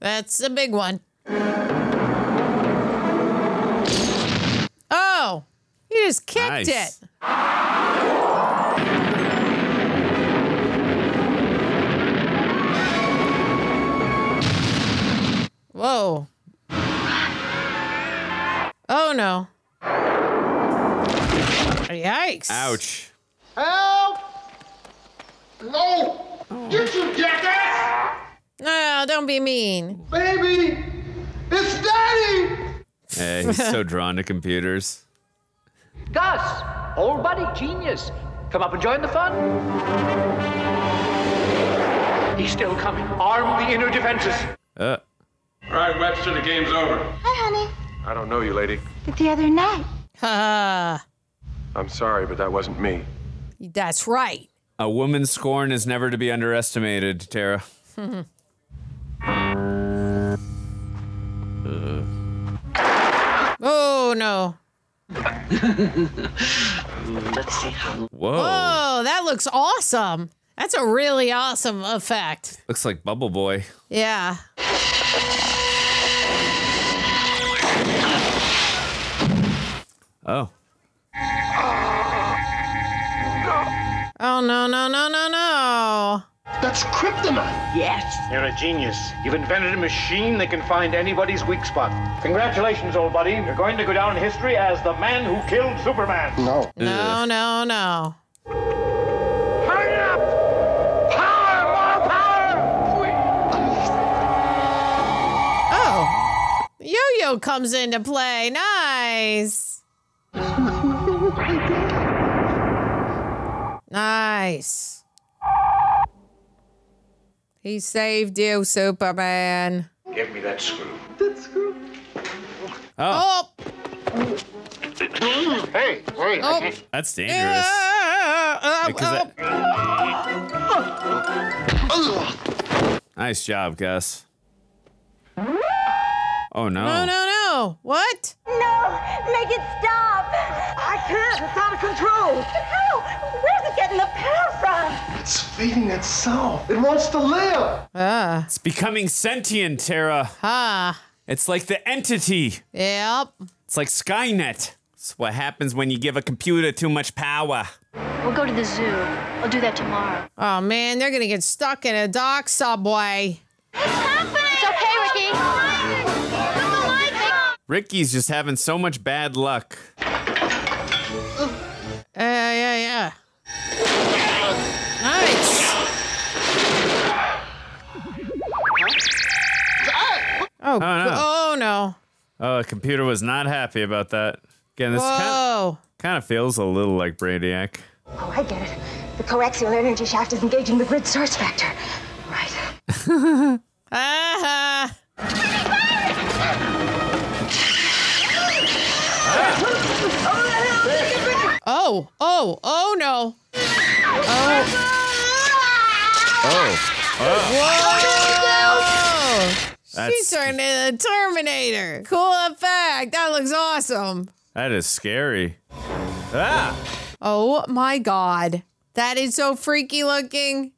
That's a big one. Oh, he just kicked it. Whoa. Oh no. Yikes. Ouch. Help! No! Get you, jackass! No, don't be mean. Baby! It's Daddy! Hey, he's so drawn to computers. Gus, old buddy, genius. Come up and join the fun. He's still coming. Arm the inner defenses. All right, Webster, the game's over. Hi, honey. I don't know you, lady. But the other night. Ah, I'm sorry, but that wasn't me. that's right. A woman's scorn is never to be underestimated, Tara. Oh no. Let's see how. Whoa. Whoa, that looks awesome. That's a really awesome effect. Looks like Bubble Boy. Yeah. Oh. Oh no, no, no, no, no. That's Kryptonite. Yes. You're a genius. You've invented a machine that can find anybody's weak spot. Congratulations, old buddy. You're going to go down in history as the man who killed Superman. No. No, no, no. Hurry up! Power! More power! Oh. Yo-Yo comes into play. Nice. Nice. He saved you, Superman. Give me that screw. That screw. Oh. Hey, wait. Oh. That's dangerous. Because Nice job, Gus. Oh, no. No, no, no. What? No! Make it stop! I can't! It's out of control! How? Where's it getting the power from? It's feeding itself. It wants to live. It's becoming sentient, Tara. Ah. It's like the entity. Yep. It's like Skynet. It's what happens when you give a computer too much power. We'll go to the zoo. I'll do that tomorrow. Oh, man, they're going to get stuck in a dock subway. It's okay, Ricky. Ricky's just having so much bad luck. Yeah. Nice. Oh, no. Oh, no. Oh, the computer was not happy about that. Again, this Whoa. kind of feels a little like Brainiac. Oh, I get it. The coaxial energy shaft is engaging the grid source vector. Right. Ah. Oh no. Whoa. She turned into the Terminator. Cool effect. That looks awesome. That is scary. Ah! Oh my God. That is so freaky looking.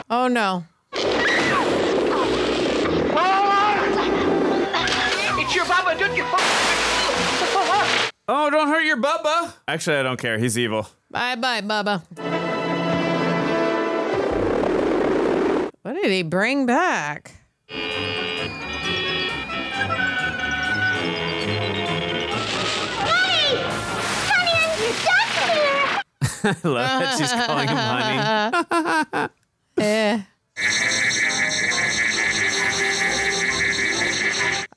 Oh no. It's your Bubba, don't you? Oh, don't hurt your Bubba. Actually, I don't care. He's evil. Bye-bye, Bubba. What did he bring back? I love that she's calling him honey.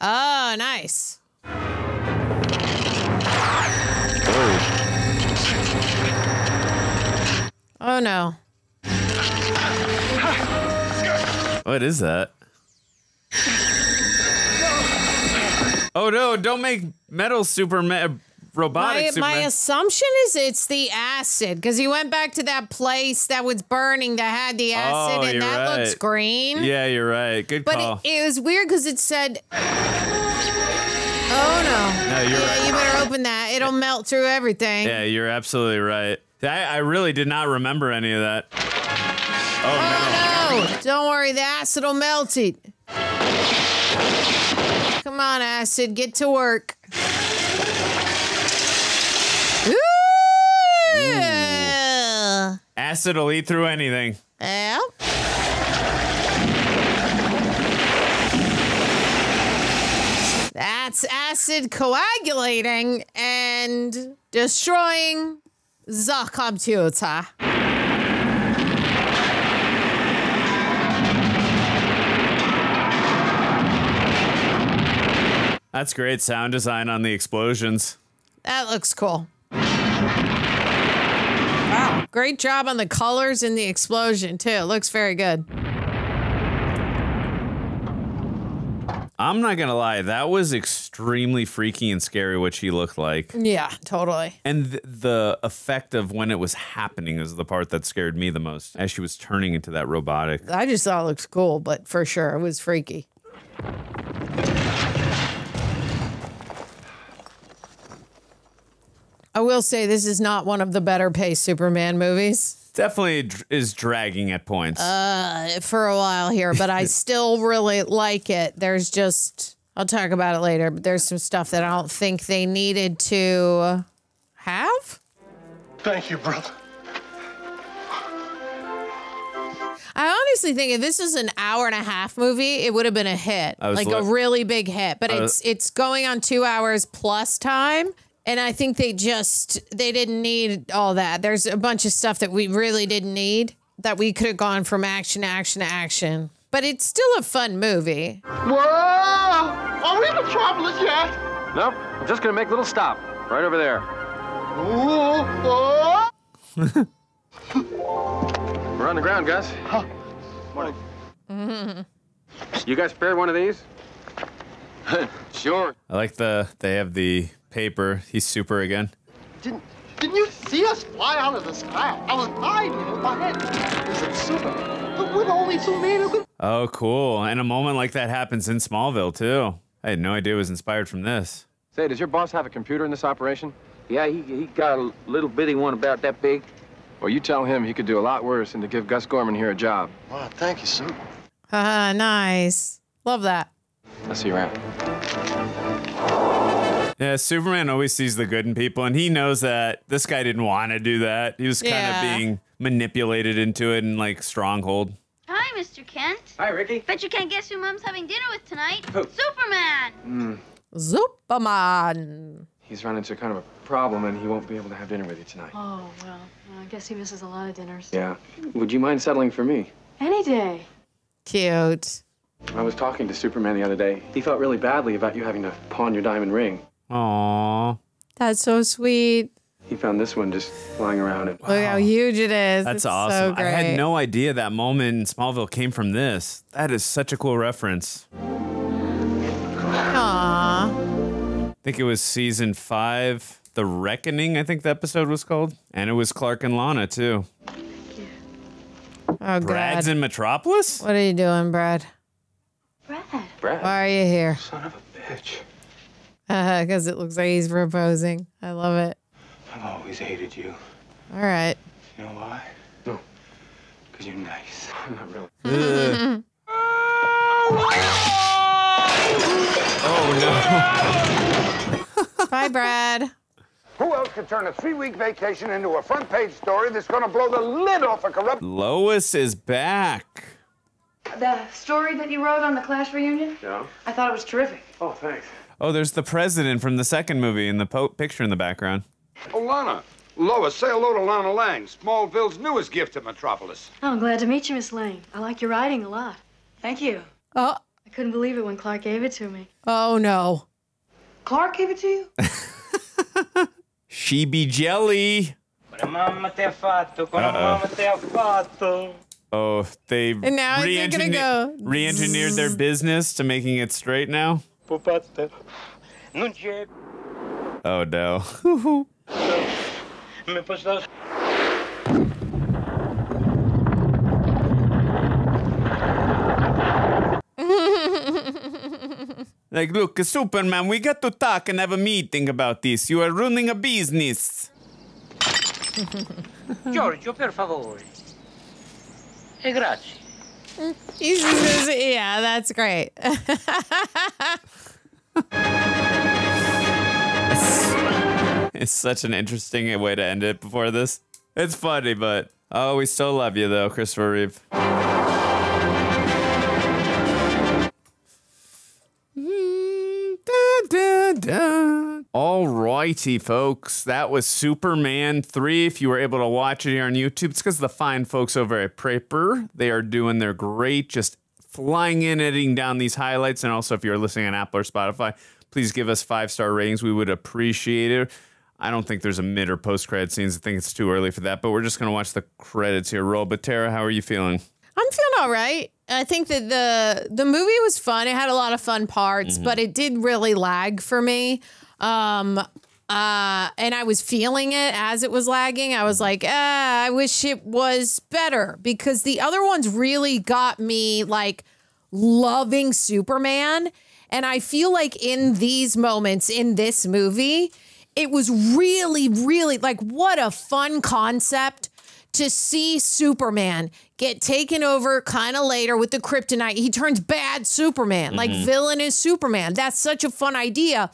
Oh, nice. Oh no. What is that? Oh no, don't make metal Superman robotic Superman. My assumption is it's the acid, because he went back to that place that was burning that had the acid, and that looks green. Yeah, you're right. Good call. But it was weird because it said... Oh no. No, you're right. You better open that. It'll melt through everything. Yeah, you're absolutely right. I really did not remember any of that. Oh no. Don't worry, the acid will melt it. Come on, acid, get to work. Ooh. Acid will eat through anything. Yeah. That's acid coagulating and destroying the computer. That's great sound design on the explosions. That looks cool. Wow, great job on the colors in the explosion, too. It looks very good. I'm not gonna lie, that was extremely freaky and scary what she looked like. Yeah, totally. And the effect of when it was happening is the part that scared me the most, as she was turning into that robotic. I just thought it looked cool, but for sure, it was freaky. I will say this is not one of the better paced Superman movies. Definitely is dragging at points. For a while here, but I still really like it. There's just, I'll talk about it later, but there's some stuff that I don't think they needed to have. Thank you, brother. I honestly think if this was an hour-and-a-half movie, it would have been a hit, like a really big hit. But it's going on 2 hours plus time. And I think they didn't need all that. There's a bunch of stuff that we really didn't need, that we could have gone from action to action to action. But it's still a fun movie. Whoa! Are we in Metropolis yet? Nope. I'm just gonna make a little stop. Right over there. We're on the ground, Gus. Morning. You guys prepared one of these? Sure. I like they have the paper. He's super again. Didn't you see us fly out of the sky? I was hiding in my head. Is it super? We're the only two men who could... Oh, cool. And a moment like that happens in Smallville, too. I had no idea it was inspired from this. Say, does your boss have a computer in this operation? Yeah, he got a little bitty one about that big. Well, you tell him he could do a lot worse than to give Gus Gorman here a job. Wow, thank you, sir. Nice. Love that. I'll see you around. Yeah, Superman always sees the good in people, and he knows that this guy didn't want to do that. He was kind of being manipulated into it and, like, stronghold. Hi, Mr. Kent. Hi, Ricky. Bet you can't guess who Mom's having dinner with tonight. Who? Superman. Superman. He's run into kind of a problem, and he won't be able to have dinner with you tonight. Oh, well, I guess he misses a lot of dinners. Yeah. Would you mind settling for me? Any day. Cute. I was talking to Superman the other day. He felt really badly about you having to pawn your diamond ring. Aww. That's so sweet. He found this one just lying around. And Look how huge it is. That's It's awesome. So great. I had no idea that moment in Smallville came from this. That is such a cool reference. Aww. I think it was season 5, The Reckoning, I think the episode was called. And it was Clark and Lana, too. Oh, Brad's God. in Metropolis? What are you doing, Brad? Brad? Why are you here? Son of a bitch. Because it looks like he's proposing. I love it. I've always hated you. All right. You know why? No. Because you're nice. Not really. Oh, no. Bye, Brad. Who else could turn a 3-week vacation into a front-page story that's going to blow the lid off a corrupt... Lois is back. The story that you wrote on the Clash reunion? Yeah? I thought it was terrific. Oh, thanks. Oh, there's the president from the second movie in the picture in the background. Oh, Lana. Lois, say hello to Lana Lang, Smallville's newest gift to Metropolis. Oh, I'm glad to meet you, Miss Lane. I like your writing a lot. Thank you. Oh. I couldn't believe it when Clark gave it to me. Oh, no. Clark gave it to you? She be jelly. Oh, they And now they're gonna go. re-engineered their business to making it straight now? Oh, no. Like, look, Superman, we got to talk and have a meeting about this. You are running a business. Giorgio, per favore. E grazie. Yeah, that's great. It's such an interesting way to end it before this. It's funny, but oh, we still love you though, Christopher Reeve. Alrighty, folks. That was Superman 3. If you were able to watch it here on YouTube, it's because the fine folks over at Pryor, they are doing their great, just flying in, editing down these highlights. And also, if you're listening on Apple or Spotify, please give us 5-star ratings. We would appreciate it. I don't think there's a mid or post-credit scenes. I think it's too early for that, but we're just going to watch the credits here roll. But Tara, how are you feeling? I'm feeling all right. I think that the movie was fun. It had a lot of fun parts, but it did really lag for me. And I was feeling it as it was lagging. I was like, I wish it was better, because the other ones really got me like loving Superman. And I feel like in these moments in this movie, it was really, really like, what a fun concept to see Superman get taken over kind of later with the Kryptonite. He turns bad Superman, like villainous Superman. That's such a fun idea.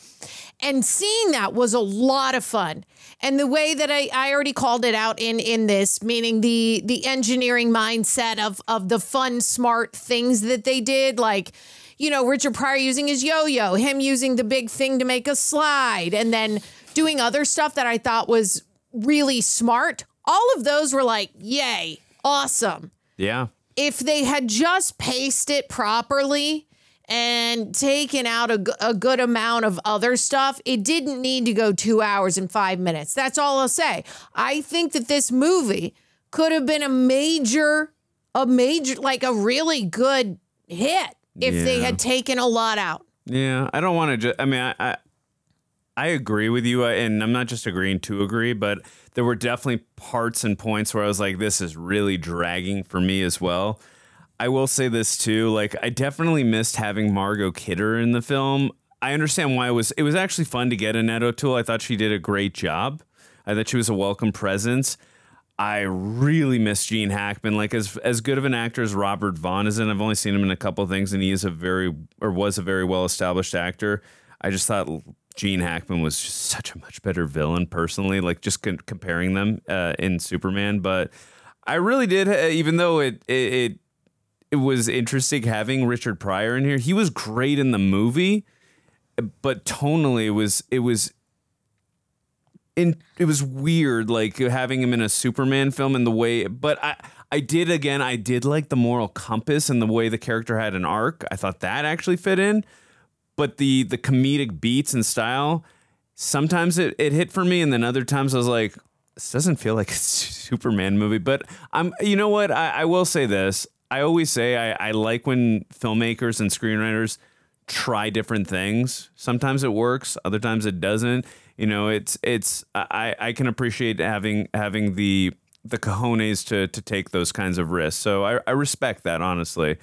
And seeing that was a lot of fun. And the way that I already called it out in this, meaning the engineering mindset of the fun, smart things that they did, like, you know, Richard Pryor using his yo-yo, him using the big thing to make a slide, and then doing other stuff that I thought was really smart. All of those were like, yay, awesome. Yeah. If they had just paced it properly and taken out a good amount of other stuff, it didn't need to go 2 hours and 5 minutes. That's all I'll say. I think that this movie could have been a major, like a really good hit if they had taken a lot out. Yeah, I don't want to just, I mean, I agree with you, and I'm not just agreeing to agree, but there were definitely parts and points where I was like, this is really dragging for me as well. I will say this too, like, I definitely missed having Margot Kidder in the film. I understand why it was actually fun to get Annette O'Toole. I thought she did a great job. I thought she was a welcome presence. I really miss Gene Hackman. Like, as good of an actor as Robert Vaughn is in, I've only seen him in a couple things, and he is was a very well-established actor. I just thought Gene Hackman was just such a much better villain, personally, like just comparing them in Superman. But I really did, even though it was interesting having Richard Pryor in here. He was great in the movie, but tonally it was weird, like having him in a Superman film in the way. But I did like the moral compass and the way the character had an arc. I thought that actually fit in. But the comedic beats and style, sometimes it hit for me, and then other times I was like, this doesn't feel like a Superman movie. But you know what? I will say this. I always say I like when filmmakers and screenwriters try different things. Sometimes it works, other times it doesn't. You know, I can appreciate having the cojones to take those kinds of risks. So I respect that, honestly.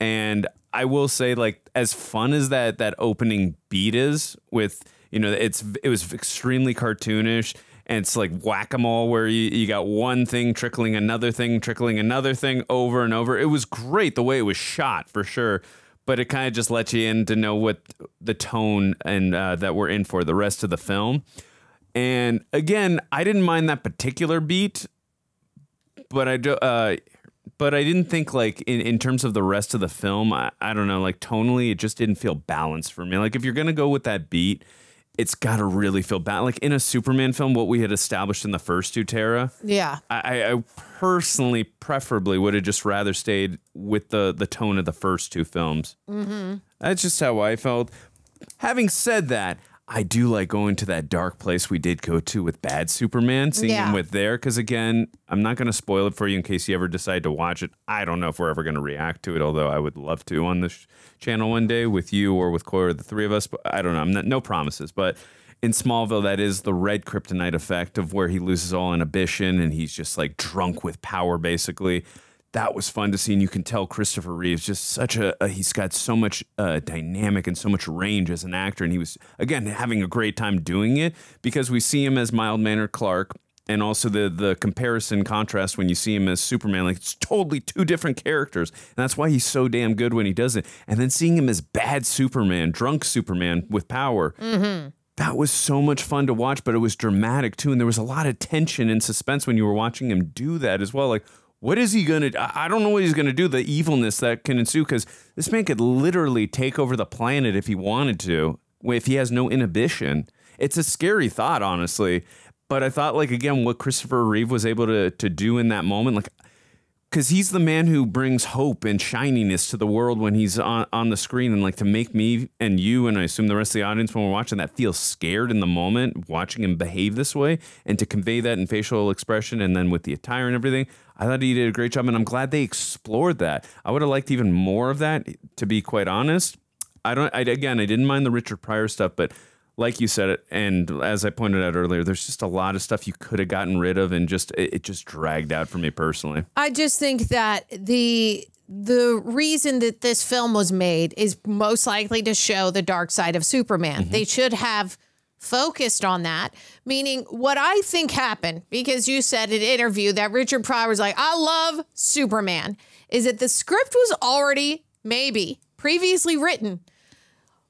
And I will say, like, as fun as that opening beat is, with, you know, it was extremely cartoonish, and it's like whack-a-mole where you got one thing trickling another thing over and over. It was great the way it was shot, for sure. But it kind of just lets you in to know what the tone and that we're in for the rest of the film. And again, I didn't mind that particular beat, but I didn't think, like, in terms of the rest of the film, I don't know, like, tonally, it just didn't feel balanced for me. Like, if you're going to go with that beat, it's got to really feel bad. Like, in a Superman film, what we had established in the first two, Tara. Yeah. I personally, preferably, would have just rather stayed with the tone of the first two films. Mm-hmm. That's just how I felt. Having said that, I do like going to that dark place we did go to with Bad Superman, seeing him with there. Because, again, I'm not going to spoil it for you in case you ever decide to watch it. I don't know if we're ever going to react to it, although I would love to on this channel one day with you or with Corey or the three of us. But I don't know. No promises. But in Smallville, that is the red Kryptonite effect of where he loses all inhibition and he's just, like, drunk with power, basically. That was fun to see, and you can tell Christopher Reeve's just such he's got so much dynamic and so much range as an actor, and he was, again, having a great time doing it, because we see him as mild-mannered Clark, and also the comparison contrast when you see him as Superman, like, it's totally two different characters, and that's why he's so damn good when he does it. And then seeing him as bad Superman, drunk Superman with power, that was so much fun to watch, but it was dramatic too, and there was a lot of tension and suspense when you were watching him do that as well, like, what is he going to... I don't know what he's going to do, the evilness that can ensue, because this man could literally take over the planet if he wanted to, if he has no inhibition. It's a scary thought, honestly. But I thought, like, again, what Christopher Reeve was able to do in that moment, like, because he's the man who brings hope and shininess to the world when he's on the screen, and, like, to make me and you, and I assume the rest of the audience when we're watching that, feel scared in the moment, watching him behave this way, and to convey that in facial expression and then with the attire and everything, I thought he did a great job, and I'm glad they explored that. I would have liked even more of that, to be quite honest. I didn't mind the Richard Pryor stuff, but like you said, and as I pointed out earlier, there's just a lot of stuff you could have gotten rid of, and it just dragged out for me personally. I just think that the reason that this film was made is most likely to show the dark side of Superman. They should have focused on that, meaning what I think happened, because you said in an interview that Richard Pryor was like, I love Superman, is that the script was already maybe previously written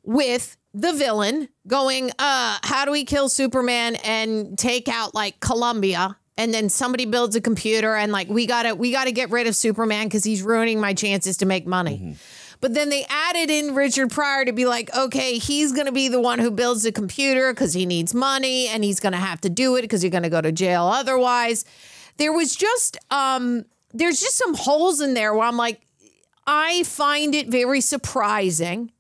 with the villain going, how do we kill Superman and take out, like, Columbia? And then somebody builds a computer and, like, we gotta get rid of Superman because he's ruining my chances to make money. But then they added in Richard Pryor to be like, okay, he's going to be the one who builds the computer because he needs money and he's going to have to do it because you're going to go to jail otherwise. There was just, there's just some holes in there where I'm like, I find it very surprising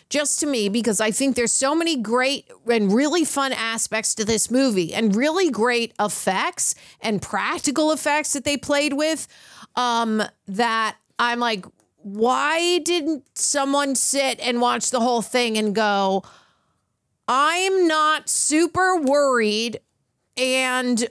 just to me, because I think there's so many great and really fun aspects to this movie and really great effects and practical effects that they played with, that I'm like, why didn't someone sit and watch the whole thing and go, I'm not super worried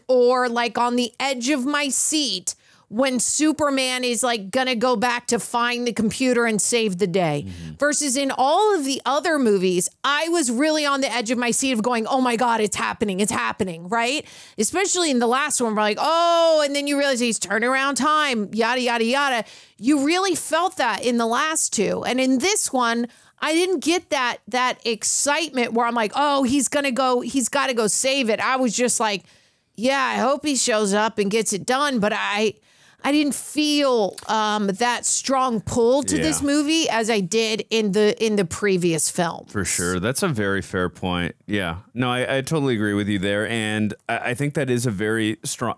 or like on the edge of my seat when Superman is, like, gonna go back to find the computer and save the day. Versus in all of the other movies, I was really on the edge of my seat of going, oh my God, it's happening, right? Especially in the last one, we're like, oh, and then you realize he's turning around time, yada, yada, yada. You really felt that in the last two. And in this one, I didn't get that excitement where I'm like, oh, he's got to go save it. I was just like, yeah, I hope he shows up and gets it done. But I didn't feel that strong pull to this movie as I did in the previous film. For sure. That's a very fair point. Yeah. No, I totally agree with you there. And I think that is a very strong,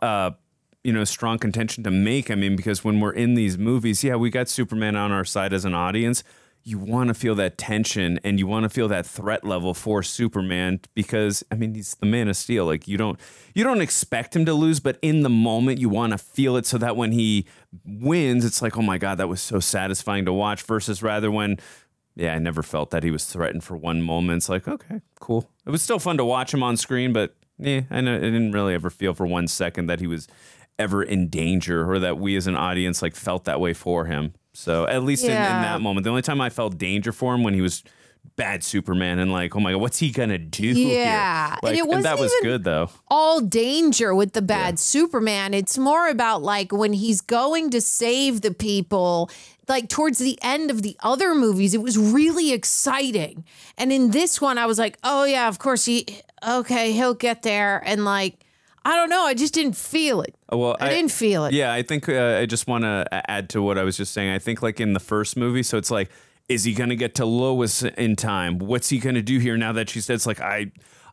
strong contention to make. I mean, because when we're in these movies, yeah, we got Superman on our side as an audience. You want to feel that tension and you want to feel that threat level for Superman because, I mean, he's the Man of Steel. Like, you don't expect him to lose, but in the moment you want to feel it so that when he wins, it's like, oh my God, that was so satisfying to watch, versus rather when, yeah, I never felt that he was threatened for one moment. It's like, okay, cool. It was still fun to watch him on screen, but yeah, I didn't really ever feel for 1 second that he was ever in danger or that we as an audience like felt that way for him. So at least in that moment, the only time I felt danger for him when he was bad Superman and like, oh my God, what's he gonna do here? Like, and that was good though. All danger with the bad Superman. It's more about like when he's going to save the people. Like towards the end of the other movies, it was really exciting. And in this one, I was like, oh yeah, of course he'll get there. And like, I don't know. I just didn't feel it. Well, I didn't feel it. Yeah, I think I just want to add to what I was just saying. I think like in the first movie, so it's like, is he going to get to Lois in time? What's he going to do here now that she's dead? It's like,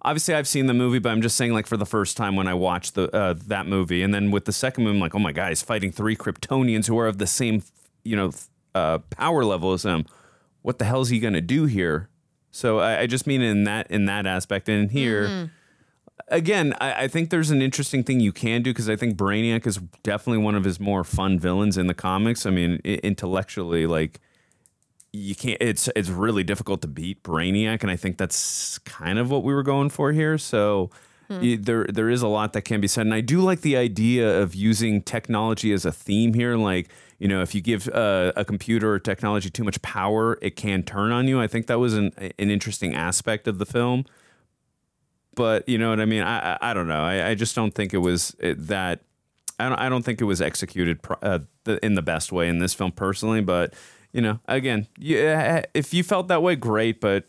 obviously I've seen the movie, but I'm just saying like for the first time when I watched that movie. And then with the second movie, I'm like, oh my God, he's fighting 3 Kryptonians who are of the same, power level as him. What the hell is he going to do here? So I just mean in that aspect. And here, again, I think there's an interesting thing you can do because I think Brainiac is definitely one of his more fun villains in the comics. I mean, intellectually, like you can't. It's really difficult to beat Brainiac, and I think that's kind of what we were going for here. So there is a lot that can be said, and I do like the idea of using technology as a theme here. Like, if you give a computer or technology too much power, it can turn on you. I think that was an interesting aspect of the film. But you know what I mean? I don't know. I just don't think it was that. I don't think it was executed in the best way in this film personally. But again, if you felt that way, great. But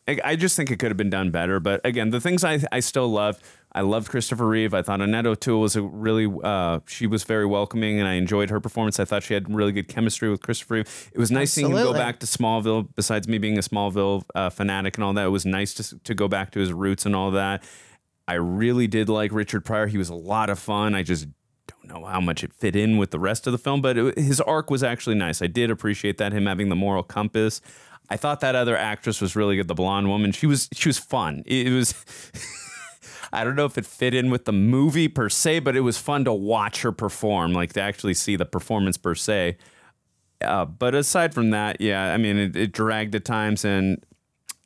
I just think it could have been done better. But again, the things I still loved. I loved Christopher Reeve. I thought Annette O'Toole was she was very welcoming, and I enjoyed her performance. I thought she had really good chemistry with Christopher Reeve. It was nice seeing him go back to Smallville. Besides me being a Smallville fanatic and all that, it was nice to go back to his roots and all that. I really did like Richard Pryor. He was a lot of fun. I just don't know how much it fit in with the rest of the film, but his arc was actually nice. I did appreciate that, him having the moral compass. I thought that other actress was really good, the blonde woman. She was fun. It was... I don't know if it fit in with the movie per se, but it was fun to watch her perform, like to actually see the performance per se. But aside from that, yeah, I mean, it dragged at times, and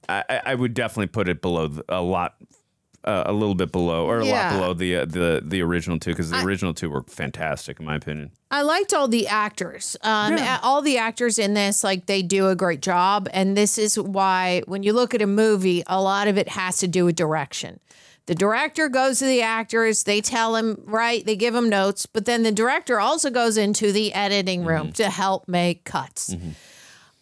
I would definitely put it below a little bit below, or a lot below the original two, because the original two were fantastic in my opinion. I liked all the actors. All the actors in this, like, they do a great job, and this is why when you look at a movie, a lot of it has to do with direction. The director goes to the actors, they tell him, right, they give him notes, but then the director also goes into the editing room to help make cuts.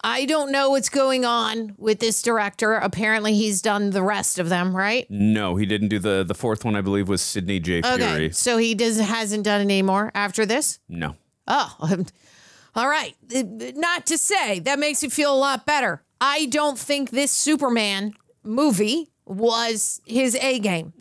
I don't know what's going on with this director. Apparently he's done the rest of them, right? No, he didn't do the fourth one, I believe, was Sidney J. Fury. Okay, so he hasn't done any more after this? No. Oh, all right. Not to say, that makes it feel a lot better. I don't think this Superman movie was his A game.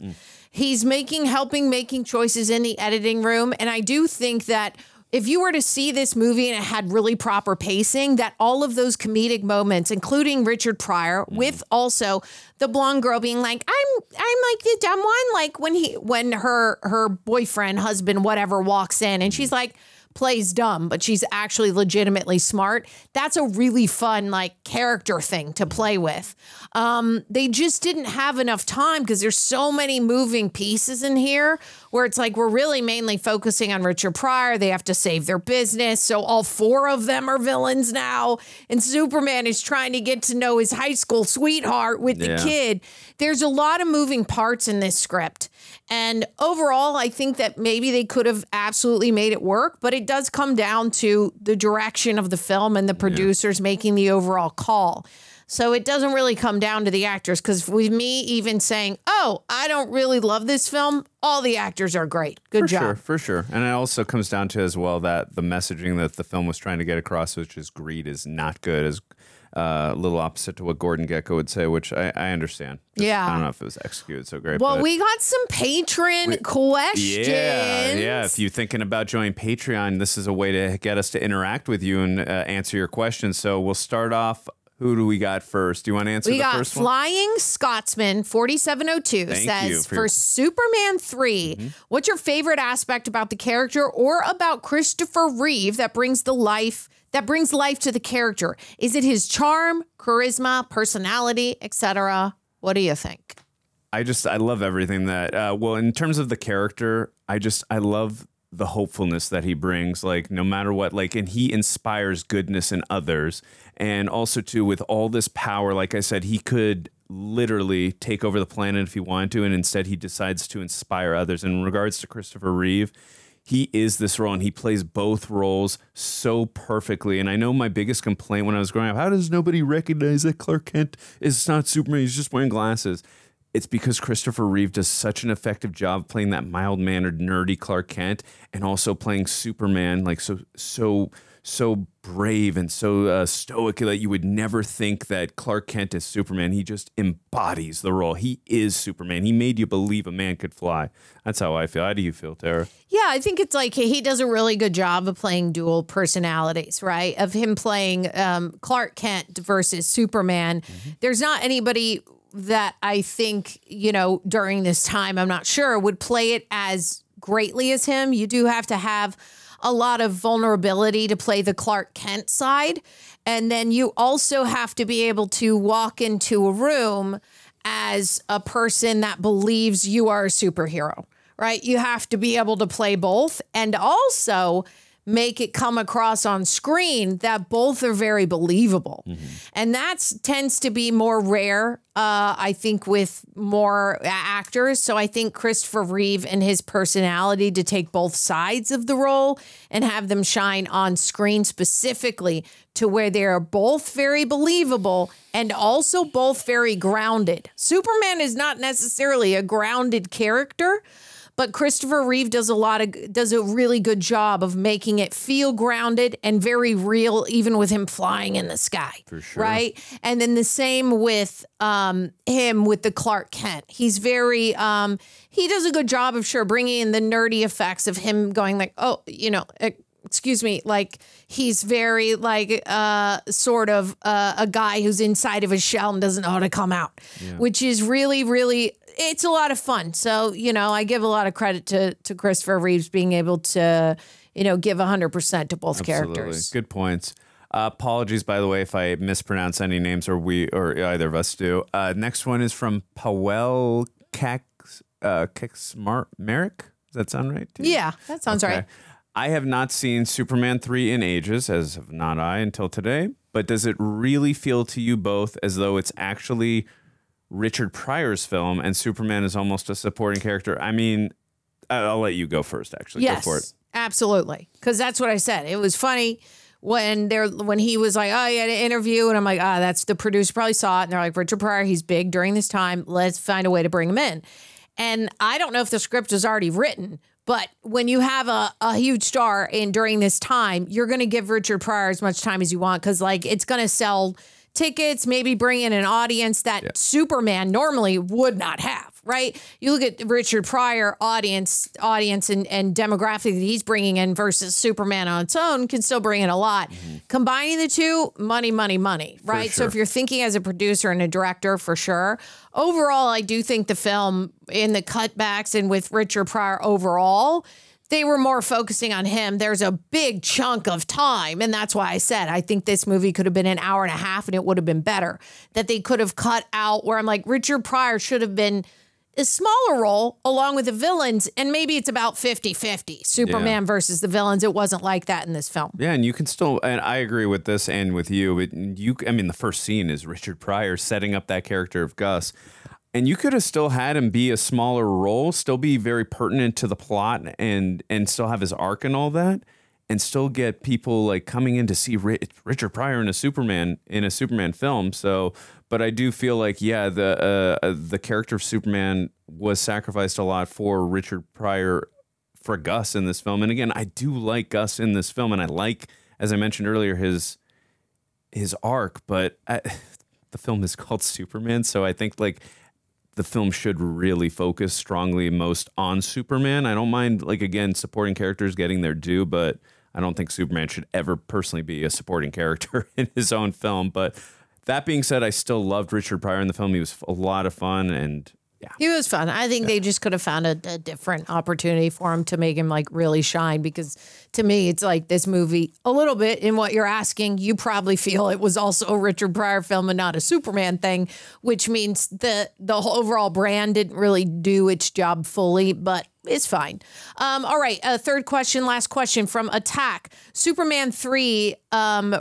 He's helping making choices in the editing room. And I do think that if you were to see this movie and it had really proper pacing, that all of those comedic moments, including Richard Pryor, with also the blonde girl being like, I'm like the dumb one, like when her boyfriend, husband, whatever, walks in and she's like, plays dumb, but she's actually legitimately smart. That's a really fun, like, character thing to play with. They just didn't have enough time because there's so many moving pieces in here where it's like we're really mainly focusing on Richard Pryor. They have to save their business. So all 4 of them are villains now. And Superman is trying to get to know his high school sweetheart with the kid. There's a lot of moving parts in this script. And overall, I think that maybe they could have absolutely made it work, but it does come down to the direction of the film and the producers making the overall call. So it doesn't really come down to the actors, because with me even saying, oh, I don't really love this film, all the actors are great. Good job. For sure. And it also comes down to as well that the messaging that the film was trying to get across, which is greed, is not good, as a little opposite to what Gordon Gekko would say, which I understand. Yeah. I don't know if it was executed so great. Well, but we got some Patron questions. Yeah. If you're thinking about joining Patreon, this is a way to get us to interact with you and answer your questions. So we'll start off. Who do we got first? Do you want to answer the first one? We got Flying Scotsman 4702 says, for Superman 3, what's your favorite aspect about the character or about Christopher Reeve that brings life to the character? Is it his charm, charisma, personality, etc.? What do you think? I love everything that, well, in terms of the character, I love the hopefulness that he brings, like, no matter what, like, and he inspires goodness in others. And also, too, with all this power, like I said, he could literally take over the planet if he wanted to, and instead he decides to inspire others. And in regards to Christopher Reeve, he is this role, and he plays both roles so perfectly. And I know my biggest complaint when I was growing up, how does nobody recognize that Clark Kent is not Superman, he's just wearing glasses? It's because Christopher Reeve does such an effective job playing that mild-mannered, nerdy Clark Kent, and also playing Superman, like so brave and so stoic that you would never think that Clark Kent is Superman. He just embodies the role. He is Superman. He made you believe a man could fly. That's how I feel. How do you feel, Tara? Yeah, I think it's like he does a really good job of playing dual personalities, right? Of him playing Clark Kent versus Superman. There's not anybody that I think, during this time, I'm not sure, would play it as greatly as him. You do have to have a lot of vulnerability to play the Clark Kent side. And then you also have to be able to walk into a room as a person that believes you are a superhero, right? You have to be able to play both and also make it come across on screen that both are very believable. And that tends to be more rare, I think, with more actors. So I think Christopher Reeve and his personality to take both sides of the role and have them shine on screen specifically to where they are both very believable and also both very grounded. Superman is not necessarily a grounded character, but Christopher Reeve does a really good job of making it feel grounded and very real, even with him flying in the sky. For sure. Right? And then the same with him with the Clark Kent. He's very, he does a good job of bringing in the nerdy effects of him going like, oh, excuse me, like he's very like sort of a guy who's inside of a shell and doesn't know how to come out, which is really, really, it's a lot of fun. So, I give a lot of credit to Christopher Reeves being able to, give 100% to both characters. Good points. Apologies, by the way, if I mispronounce any names or either of us do. Next one is from Powell Merrick. Does that sound right? Yeah, that sounds right. I have not seen Superman 3 in ages, as have not I until today, but does it really feel to you both as though it's actually Richard Pryor's film and Superman is almost a supporting character? I mean, I'll let you go first, actually. Yes, go for it. Absolutely. Because that's what I said. It was funny when he was like, oh, he had an interview, and I'm like, that's the producer probably saw it, and they're like, Richard Pryor, he's big during this time. Let's find a way to bring him in. And I don't know if the script was already written, but when you have a huge star during this time, you're going to give Richard Pryor as much time as you want because, like, it's going to sell tickets, maybe bring in an audience that Superman normally would not have, right? You look at Richard Pryor audience and demographic that he's bringing in versus Superman on its own can still bring in a lot. Combining the two, money, right? So if you're thinking as a producer and a director, for sure. Overall, I do think the film in the cutbacks and with Richard Pryor overall, they were more focusing on him. There's a big chunk of time, and that's why I said I think this movie could have been an hour and a half and it would have been better. That they could have cut out where I'm like, Richard Pryor should have been a smaller role along with the villains, and maybe it's about 50-50. Superman versus the villains. It wasn't like that in this film. Yeah, and you can still, and I agree with this and with you, but I mean, the first scene is Richard Pryor setting up that character of Gus. And you could have still had him be a smaller role, still be very pertinent to the plot and still have his arc and all that. and still get people like coming in to see Richard Pryor in a Superman film. So, but I do feel like, yeah, the character of Superman was sacrificed a lot for Richard Pryor, for Gus in this film. And again, I do like Gus in this film, and I like, as I mentioned earlier, his arc, but the film is called Superman, so I think like the film should really focus strongly most on Superman. I don't mind, like, again, supporting characters getting their due, but I don't think Superman should ever personally be a supporting character in his own film. But that being said, I still loved Richard Pryor in the film. He was a lot of fun, and yeah. He was fun. I think they just could have found a different opportunity for him to make him like really shine, because to me, it's like this movie, a little bit in what you're asking, you probably feel it was also a Richard Pryor film and not a Superman thing, which means the whole overall brand didn't really do its job fully, but it's fine. All right. Third question, last question from Attack. Superman 3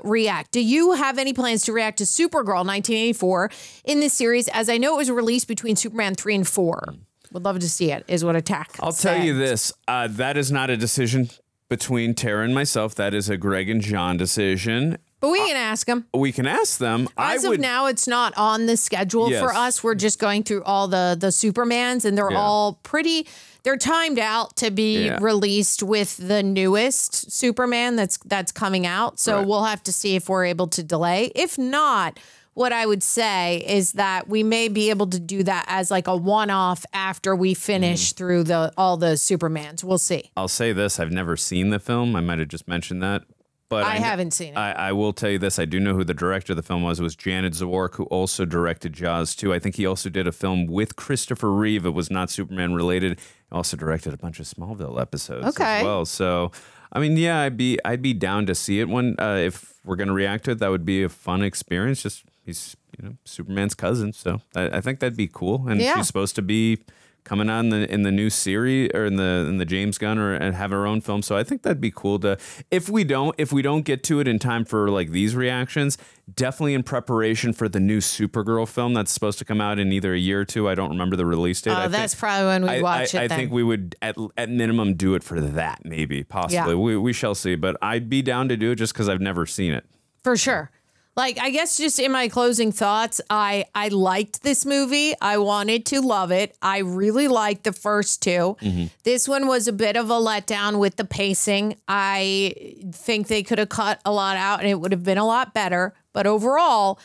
react. Do you have any plans to react to Supergirl 1984 in this series? As I know it was released between Superman 3 and 4. Would love to see it, is what Attack I'll tell you this. That is not a decision between Tara and myself. That is a Greg and John decision. But we can ask them. We can ask them. As of now, it's not on the schedule for us. We're just going through all the Supermans, and they're all pretty... They're timed out to be released with the newest Superman that's coming out. So we'll have to see if we're able to delay. If not, what I would say is that we may be able to do that as like a one-off after we finish through all the Supermans. We'll see. I'll say this. I've never seen the film. I might have just mentioned that. But I haven't seen it. I will tell you this. I do know who the director of the film was. It was Janet Zawark, who also directed Jaws 2. I think he also did a film with Christopher Reeve. It was not Superman related. He also directed a bunch of Smallville episodes as well. So, I mean, yeah, I'd be down to see it when if we're going to react to it. That would be a fun experience. Just he's Superman's cousin, so I think that'd be cool. And she's supposed to be coming on in the new series or in the James Gunn and have her own film. So I think that'd be cool to, if we don't get to it in time for like these reactions, definitely in preparation for the new Supergirl film that's supposed to come out in either a year or two. I don't remember the release date. That's probably when we watch it. I think we would at minimum do it for that, maybe, possibly. Yeah. We shall see, but I'd be down to do it just because I've never seen it. For sure. Like, I guess just in my closing thoughts, I liked this movie. I wanted to love it. I really liked the first two. This one was a bit of a letdown with the pacing. I think they could have cut a lot out and it would have been a lot better. But overall,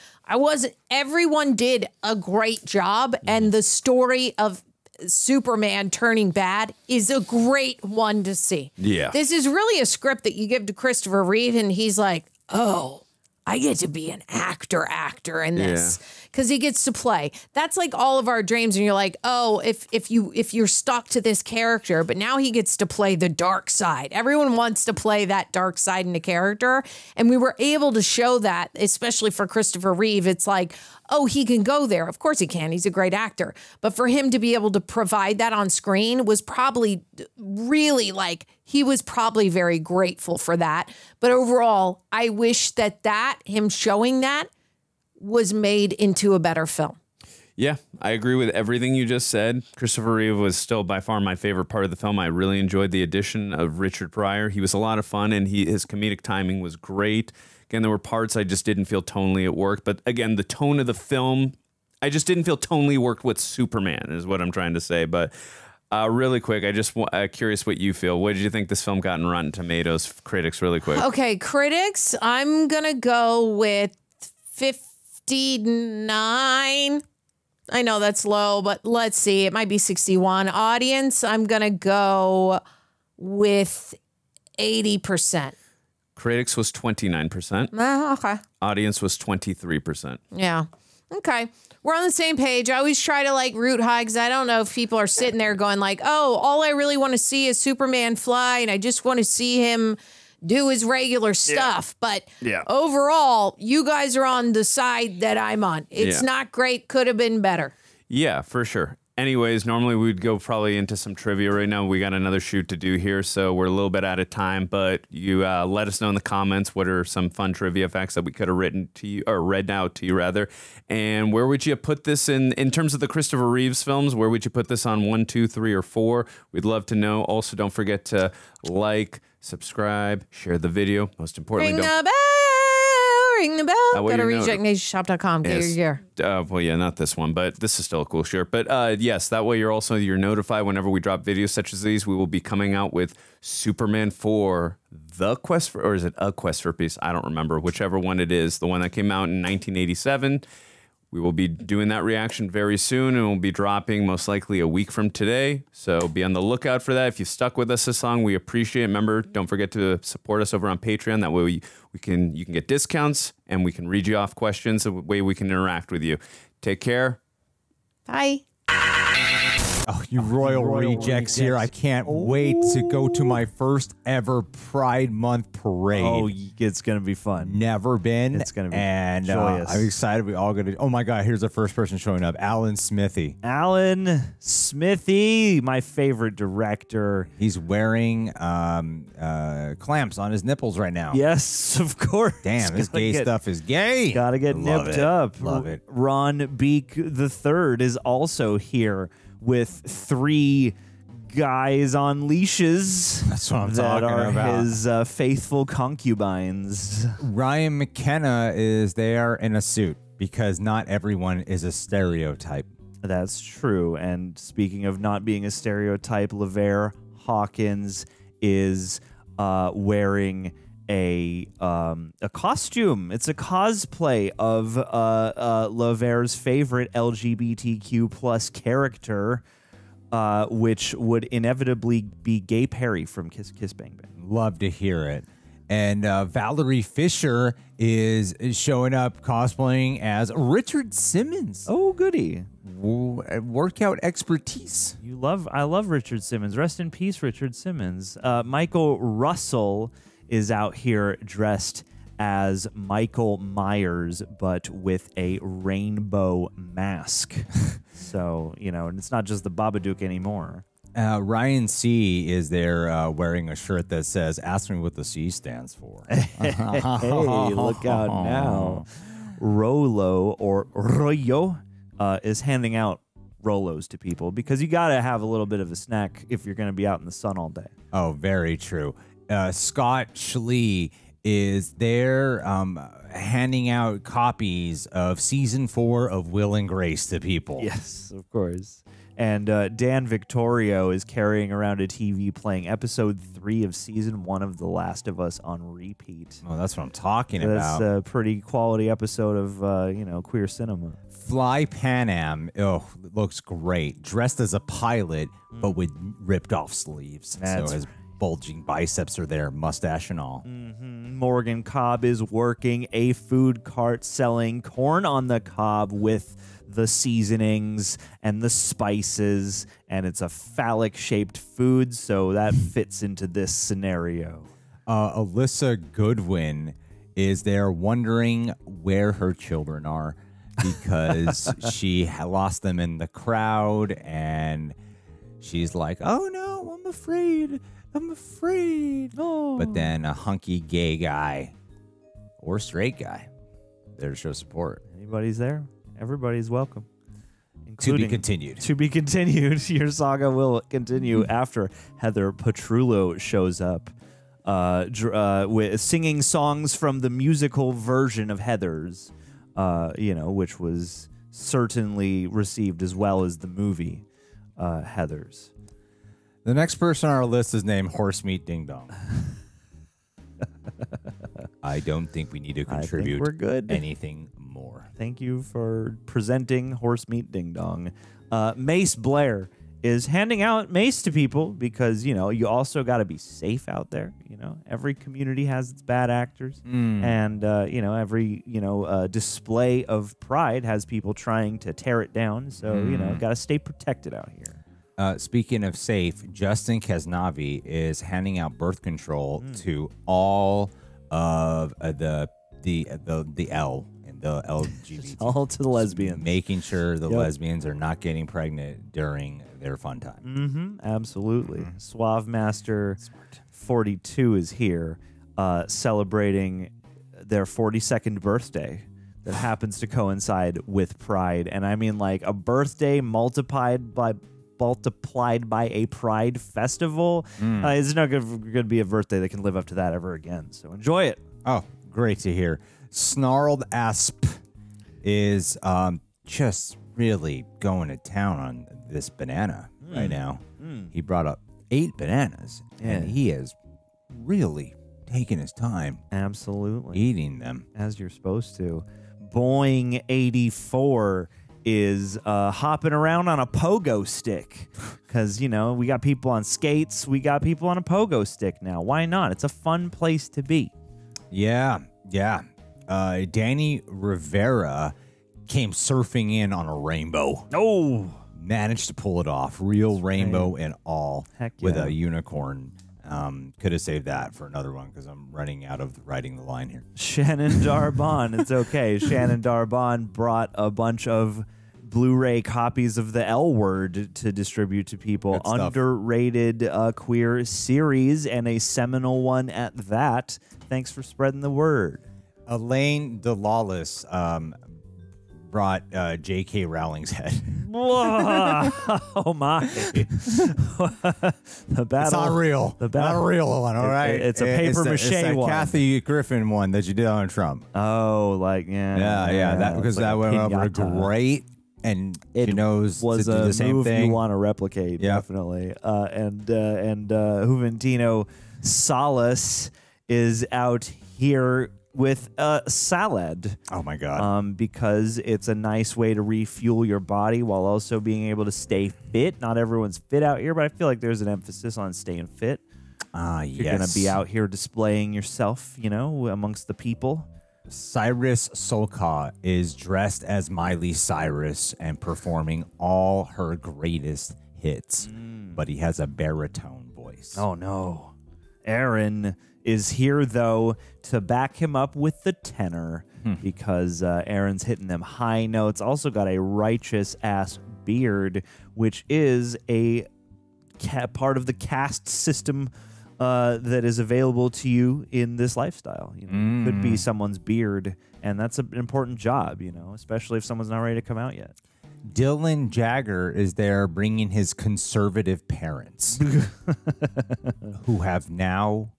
everyone did a great job. And the story of Superman turning bad is a great one to see. Yeah. This is really a script that you give to Christopher Reeve and he's like, oh, I get to be an actor in this because he gets to play. That's like all of our dreams. And you're like, oh, if you're stuck to this character, but now he gets to play the dark side. Everyone wants to play that dark side in a character. And we were able to show that, especially for Christopher Reeve. It's like, oh, he can go there. Of course he can. He's a great actor. But for him to be able to provide that on screen was probably really like, he was probably very grateful for that. But overall, I wish that him showing that was made into a better film. Yeah, I agree with everything you just said. Christopher Reeve was still by far my favorite part of the film. I really enjoyed the addition of Richard Pryor. He was a lot of fun, and his comedic timing was great. Again, there were parts I just didn't feel tonally it worked. But again, the tone of the film, I just didn't feel tonally worked with Superman, is what I'm trying to say. But really quick, I just curious what you feel. What did you think this film got in Rotten Tomatoes? Critics, really quick. Okay, critics, I'm going to go with 59. I know that's low, but let's see. It might be 61. Audience, I'm going to go with 80%. Critics was 29%. Okay. Audience was 23%. Yeah. Okay. We're on the same page. I always try to like root high because I don't know if people are sitting there going like, oh, all I really want to see is Superman fly and I just want to see him do his regular stuff. But overall, you guys are on the side that I'm on. It's not great. Could have been better. Yeah, for sure. Anyways, normally we'd go probably into some trivia right now. We got another shoot to do here, so we're a little bit out of time. But you let us know in the comments what are some fun trivia facts that we could have written to you or read out to you rather. And where would you put this in terms of the Christopher Reeves films? Where would you put this on 1, 2, 3, or 4? We'd love to know. Also, don't forget to like, subscribe, share the video. Most importantly, Ring the bell. Ring the bell. Go to rejectnationshop.com. Get your gear. Well, yeah, not this one, but this is still a cool shirt. But yes, that way you're notified whenever we drop videos such as these. We will be coming out with Superman 4, The Quest for, or is it A Quest for Peace? I don't remember. Whichever one it is, the one that came out in 1987. We will be doing that reaction very soon, and we'll be dropping most likely a week from today. So be on the lookout for that. If you stuck with us this long, we appreciate it. Remember, don't forget to support us over on Patreon. That way you can get discounts, and we can read you off questions. The way we can interact with you. Take care. Bye. Oh, you royal rejects here. I can't wait to go to my first ever Pride Month parade. Oh, it's going to be fun. Never been. It's going to be joyous. I'm excited. We all going to. Oh, my God. Here's the first person showing up. Alan Smithy. Alan Smithy, my favorite director. He's wearing clamps on his nipples right now. Yes, of course. Damn, this gay stuff is gay. Gotta get nipped up. Love it. Ron Beek III is also here with 3 guys on leashes. That's what I'm talking about. His faithful concubines. Ryan McKenna is there in a suit because not everyone is a stereotype. That's true. And speaking of not being a stereotype, LeVar Hawkins is wearing a costume. It's a cosplay of LeVar's favorite LGBTQ plus character, which would inevitably be Gay Perry from Kiss Kiss Bang Bang. Love to hear it. And Valerie Fisher is showing up cosplaying as Richard Simmons. Oh, goody. Workout expertise. I love Richard Simmons. Rest in peace, Richard Simmons. Michael Russell is out here dressed as Michael Myers, but with a rainbow mask. So, and it's not just the Babadook anymore. Ryan C. is there wearing a shirt that says, "Ask me what the C stands for." Hey, look out now. Rolo, or Royo, is handing out Rolos to people because you got to have a little bit of a snack if you're going to be out in the sun all day. Oh, very true. Scott Schlee is there handing out copies of season 4 of Will and Grace to people. Yes, of course. And Dan Victorio is carrying around a TV playing episode 3 of season 1 of The Last of Us on repeat. Oh, that's what I'm talking about. That's a pretty quality episode of, queer cinema. Fly Pan Am, looks great. Dressed as a pilot, but with ripped off sleeves. That's so his bulging biceps are there, mustache and all. Morgan Cobb is working a food cart selling corn on the cob with the seasonings and the spices, and it's a phallic-shaped food, so that fits into this scenario. Alyssa Goodwin is there wondering where her children are because she lost them in the crowd, and she's like, "Oh no, I'm afraid. Oh. But then a hunky gay guy or straight guy there to show support. Anybody's there? Everybody's welcome. To be continued. To be continued. Your saga will continue after Heather Petrullo shows up with singing songs from the musical version of Heathers, which was certainly received as well as the movie Heathers. The next person on our list is named Horse Meat Ding Dong. I don't think we need to contribute we're good. Anything more. Thank you for presenting Horse Meat Ding Dong. Mace Blair is handing out mace to people because, you also got to be safe out there. Every community has its bad actors. And, every, display of pride has people trying to tear it down. So, got to stay protected out here. Speaking of safe, Justin Kaznavi is handing out birth control to all of the L in the LGBT. All to the lesbians. Making sure the lesbians are not getting pregnant during their fun time. Absolutely. Suave Master 42 is here celebrating their 42nd birthday that happens to coincide with Pride. And I mean, like, a birthday multiplied by a Pride festival. It's not going to be a birthday that can live up to that ever again. So enjoy it. Oh, great to hear. Snarled Asp is just really going to town on this banana right now. He brought up 8 bananas, and he is really taking his time. Absolutely. Eating them. As you're supposed to. Boing 84 is hopping around on a pogo stick. Because, you know, we got people on skates. We got people on a pogo stick now. Why not? It's a fun place to be. Yeah. Danny Rivera came surfing in on a rainbow. Oh! Managed to pull it off. Real rainbow and all. Heck with yeah. a unicorn. Could have saved that for another one because I'm running out of writing the line here. Shannon Darbon. It's okay. Shannon Darbon brought a bunch of Blu-ray copies of the L Word to distribute to people. Good stuff. Underrated queer series, and a seminal one at that. Thanks for spreading the word. Elaine DeLawless brought J.K. Rowling's head. Oh my! The battle. It's not real. The battle. Not a real one. All right. It's a paper mache it's that one. Kathy Griffin one that you did on Trump. Oh, like yeah. That because like that went over pinata. great, and she knows was to do a the same move thing. you want to replicate, definitely. And Juventino Salas is out here with a salad. Oh my God. Because it's a nice way to refuel your body while also being able to stay fit. Not everyone's fit out here, but I feel like there's an emphasis on staying fit. You're going to be out here displaying yourself, you know, amongst the people. Cyrus Solka is dressed as Miley Cyrus and performing all her greatest hits, but he has a baritone voice. Oh no. Aaron is here, though, to back him up with the tenor because Aaron's hitting them high notes. Also got a righteous-ass beard, which is a part of the caste system that is available to you in this lifestyle. You know, could be someone's beard, and that's an important job, you know, especially if someone's not ready to come out yet. Dylan Jagger is there bringing his conservative parents who have now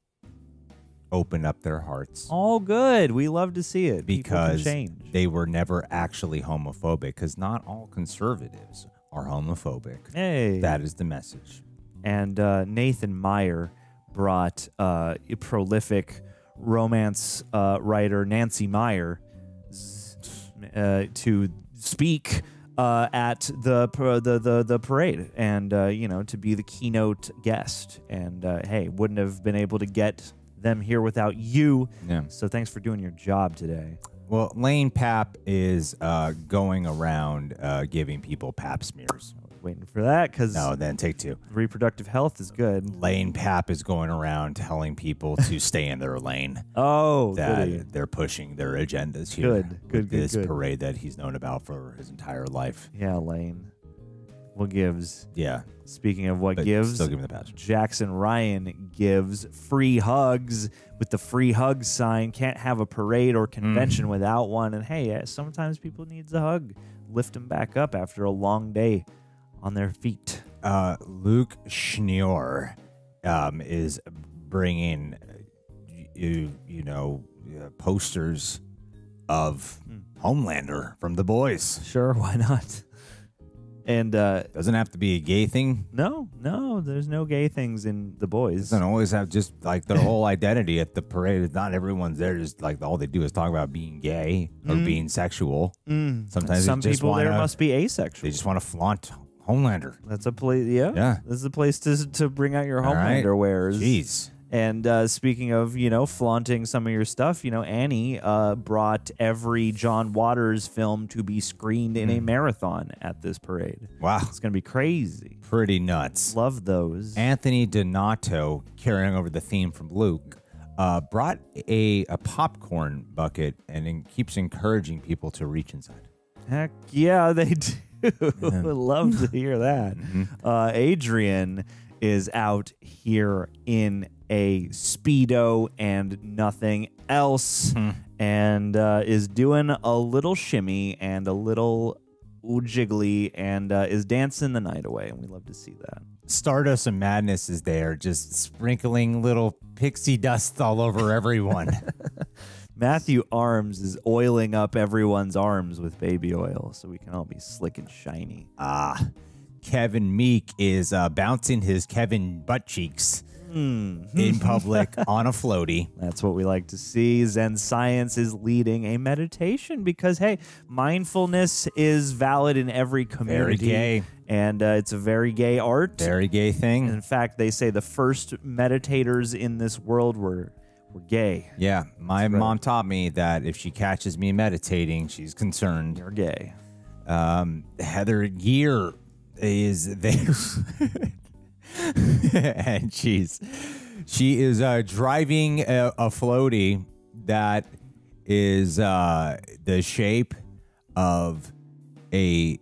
opened up their hearts. All good. We love to see it. Because People can change. they were never actually homophobic, because not all conservatives are homophobic. Hey. That is the message. And Nathan Meyer brought a prolific romance writer Nancy Meyer to speak at the parade, and you know, to be the keynote guest. And hey, wouldn't have been able to get them here without you. Yeah. So thanks for doing your job today. Well, Lane Pap is going around giving people pap smears. Waiting for that, because no, then take 2. Reproductive health is good. Lane Pap is going around telling people to stay in their lane. Oh, that goody. they're pushing their agendas here. Good. This parade that he's known about for his entire life. Yeah, Lane. What gives? Yeah. Speaking of what But gives, still give me the pass. Jackson Ryan gives free hugs with the free hug sign. Can't have a parade or convention without one. And hey, sometimes people needs a hug. Lift them back up after a long day on their feet. Luke Schneor is bringing, posters of Homelander from The Boys. Sure, why not? And doesn't have to be a gay thing. No, there's no gay things in The Boys. Doesn't always have just like their whole identity at the parade. Not everyone's there. Just like all they do is talk about being gay or being sexual. Sometimes some they just people there must be asexual. They just want to flaunt Homelander. That's a place. Yeah. This is a place to bring out your Homelander wares. Jeez. And speaking of, flaunting some of your stuff, Annie brought every John Waters film to be screened in a marathon at this parade. Wow. It's going to be crazy. Pretty nuts. Love those. Anthony Donato, carrying over the theme from Luke, brought a popcorn bucket and keeps encouraging people to reach inside. Heck yeah, they do. Love to hear that. Adrian is out here in a Speedo and nothing else, and is doing a little shimmy and a little jiggly, and is dancing the night away, and we love to see that. Stardust and Madness is there, just sprinkling little pixie dust all over everyone. Matthew Arms is oiling up everyone's arms with baby oil so we can all be slick and shiny. Kevin Meek is bouncing his Kevin butt cheeks in public on a floaty. That's what we like to see. Zen Science is leading a meditation because, hey, mindfulness is valid in every community. Very gay. And it's a very gay art. Very gay thing. In fact, they say the first meditators in this world were gay. Yeah, my mom taught me that if she catches me meditating, she's concerned. You're gay. Heather Gear is there. And she is driving a floaty that is the shape of a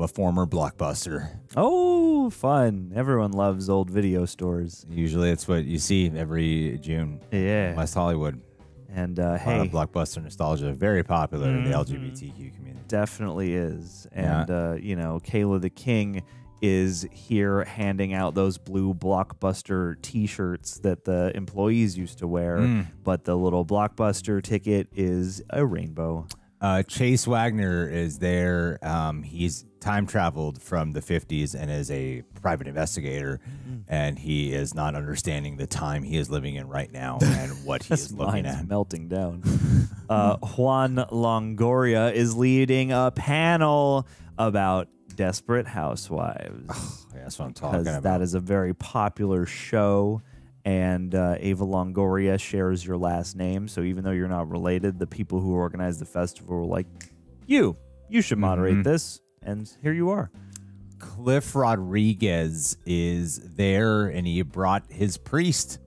former Blockbuster. Oh, fun. Everyone loves old video stores. Usually it's what you see every June. Yeah. In West Hollywood. And hey, a lot of Blockbuster nostalgia, very popular in the Mm-hmm. LGBTQ community. Definitely is. And, you know, Kayla the King is here handing out those blue Blockbuster T-shirts that the employees used to wear, but the little Blockbuster ticket is a rainbow. Chase Wagner is there. He's time traveled from the 50s and is a private investigator, and he is not understanding the time he is living in right now and what he is looking at. Melting down. Juan Longoria is leading a panel about Desperate Housewives. That's what I'm talking about. That is a very popular show. And Ava Longoria shares your last name. So even though you're not related, the people who organized the festival were like, you should moderate this. And here you are. Cliff Rodriguez is there, and he brought his priest.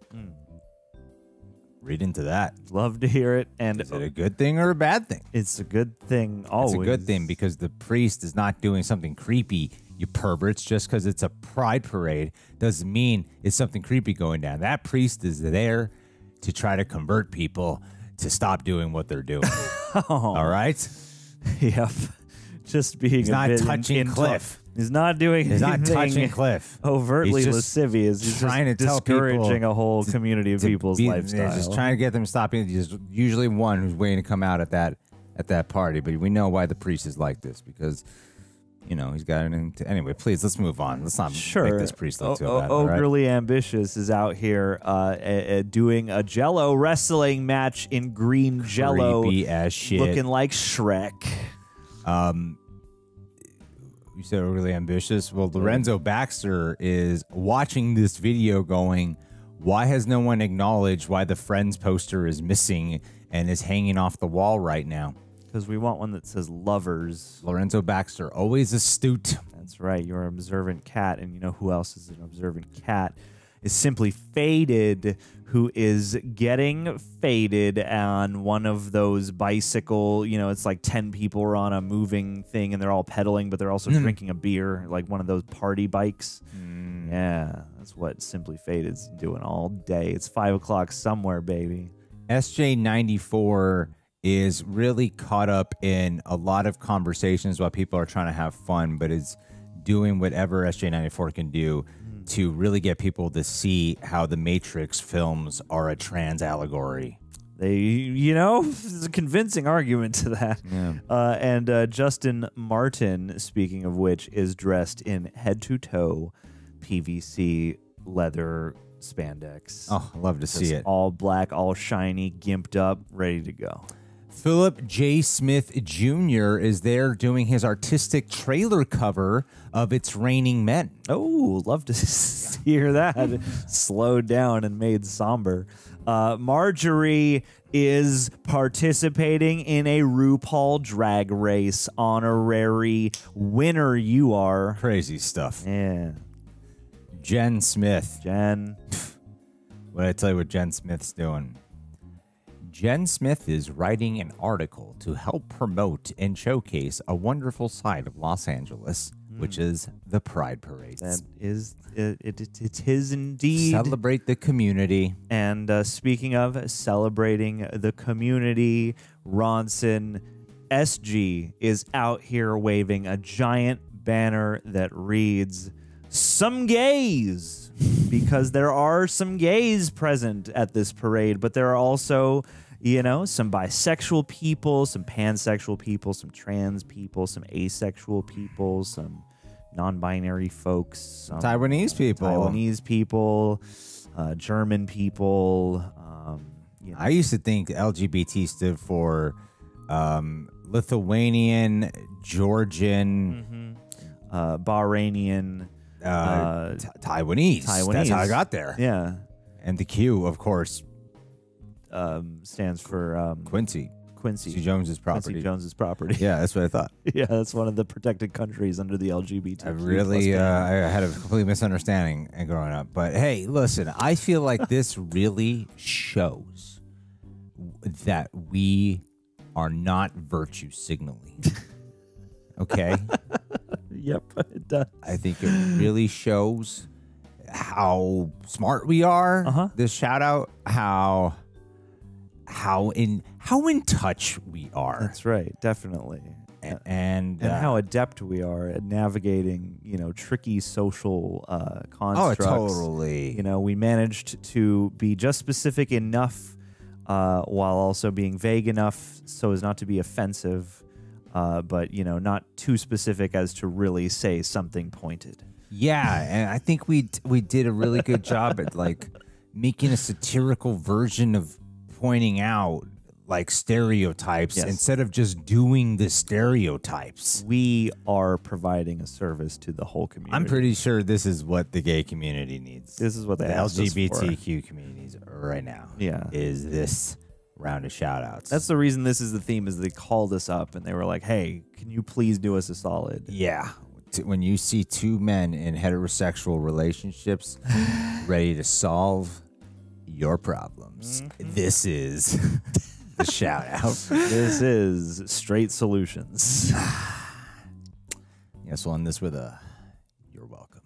Read into that. Love to hear it. And is it a good thing or a bad thing? It's a good thing always. It's a good thing because the priest is not doing something creepy, you perverts. Just because it's a pride parade doesn't mean it's something creepy going down. That priest is there to try to convert people to stop doing what they're doing. All right? Yep. Just being He's not touching Cliff. He's not doing He's not anything touching Cliff. Overtly He's just lascivious. He's trying just to tell discouraging people a whole community of people's lifestyle. He's just trying to get them to stop. There's usually one who's waiting to come out at that party. But we know why the priest is like this because, you know, he's got an... Anyway, please, let's move on. Let's not make this priest look so bad. Overly Ambitious is out here doing a Jello wrestling match in green Jello. Creepy as shit. Looking like Shrek. You said Overly Ambitious. Well, Lorenzo Baxter is watching this video going, why has no one acknowledged why the Friends poster is missing and is hanging off the wall right now? Because we want one that says lovers. Lorenzo Baxter, always astute. That's right. You're an observant cat. And you know who else is an observant cat? Is Simply Faded, who is getting faded on one of those bicycle, you know, it's like 10 people are on a moving thing and they're all pedaling, but they're also drinking a beer, like one of those party bikes. Yeah, that's what Simply Faded's doing all day. It's 5 o'clock somewhere, baby. SJ94 is really caught up in a lot of conversations while people are trying to have fun, but is doing whatever SJ94 can do to really get people to see how the Matrix films are a trans allegory. They, you know, there's a convincing argument to that. Yeah. And Justin Martin, speaking of which, is dressed in head-to-toe PVC leather spandex. Oh, I love to see it. All black, all shiny, gimped up, ready to go. Philip J. Smith Jr. is there doing his artistic trailer cover of It's Raining Men. Oh, love to hear that. Slowed down and made somber. Marjorie is participating in a RuPaul Drag Race honorary winner. You are. Crazy stuff. Yeah. Jen Smith. Jen. Well, I tell you what Jen Smith's doing. Jen Smith is writing an article to help promote and showcase a wonderful side of Los Angeles, which is the Pride Parades. That is, it is indeed. Celebrate the community. And speaking of celebrating the community, Ronson SG is out here waving a giant banner that reads, "Some gays," because there are some gays present at this parade, but there are also, you know, some bisexual people, some pansexual people, some trans people, some asexual people, some non-binary folks, some Taiwanese people, German people. You know. I used to think LGBT stood for Lithuanian, Georgian, Bahrainian, Taiwanese. Taiwanese. That's how I got there. Yeah. And the Q, of course, stands for Quincy. Quincy Jones's property. Quincy Jones's property. Yeah, that's what I thought. Yeah, that's one of the protected countries under the LGBT. I had a complete misunderstanding growing up. But hey, listen, I feel like this really shows that we are not virtue signaling. Okay? Yep, it does. I think it really shows how smart we are. This shout out, how in touch we are. That's right, definitely. And how adept we are at navigating, you know, tricky social constructs. Oh, totally. You know, we managed to be just specific enough while also being vague enough so as not to be offensive, but, you know, not too specific as to really say something pointed. Yeah, and I think we did a really good job at like making a satirical version of pointing out like stereotypes instead of just doing the stereotypes. We are providing a service to the whole community. I'm pretty sure this is what the gay community needs. This is what the asked us LGBTQ communities right now. Yeah, is this round of shout outs. That's the reason this is the theme, is they called us up and they were like, hey, can you please do us a solid? Yeah. When you see two men in heterosexual relationships ready to solve your problems, this is the shout out. This is straight solutions. Yes, we'll end this with a you're welcome.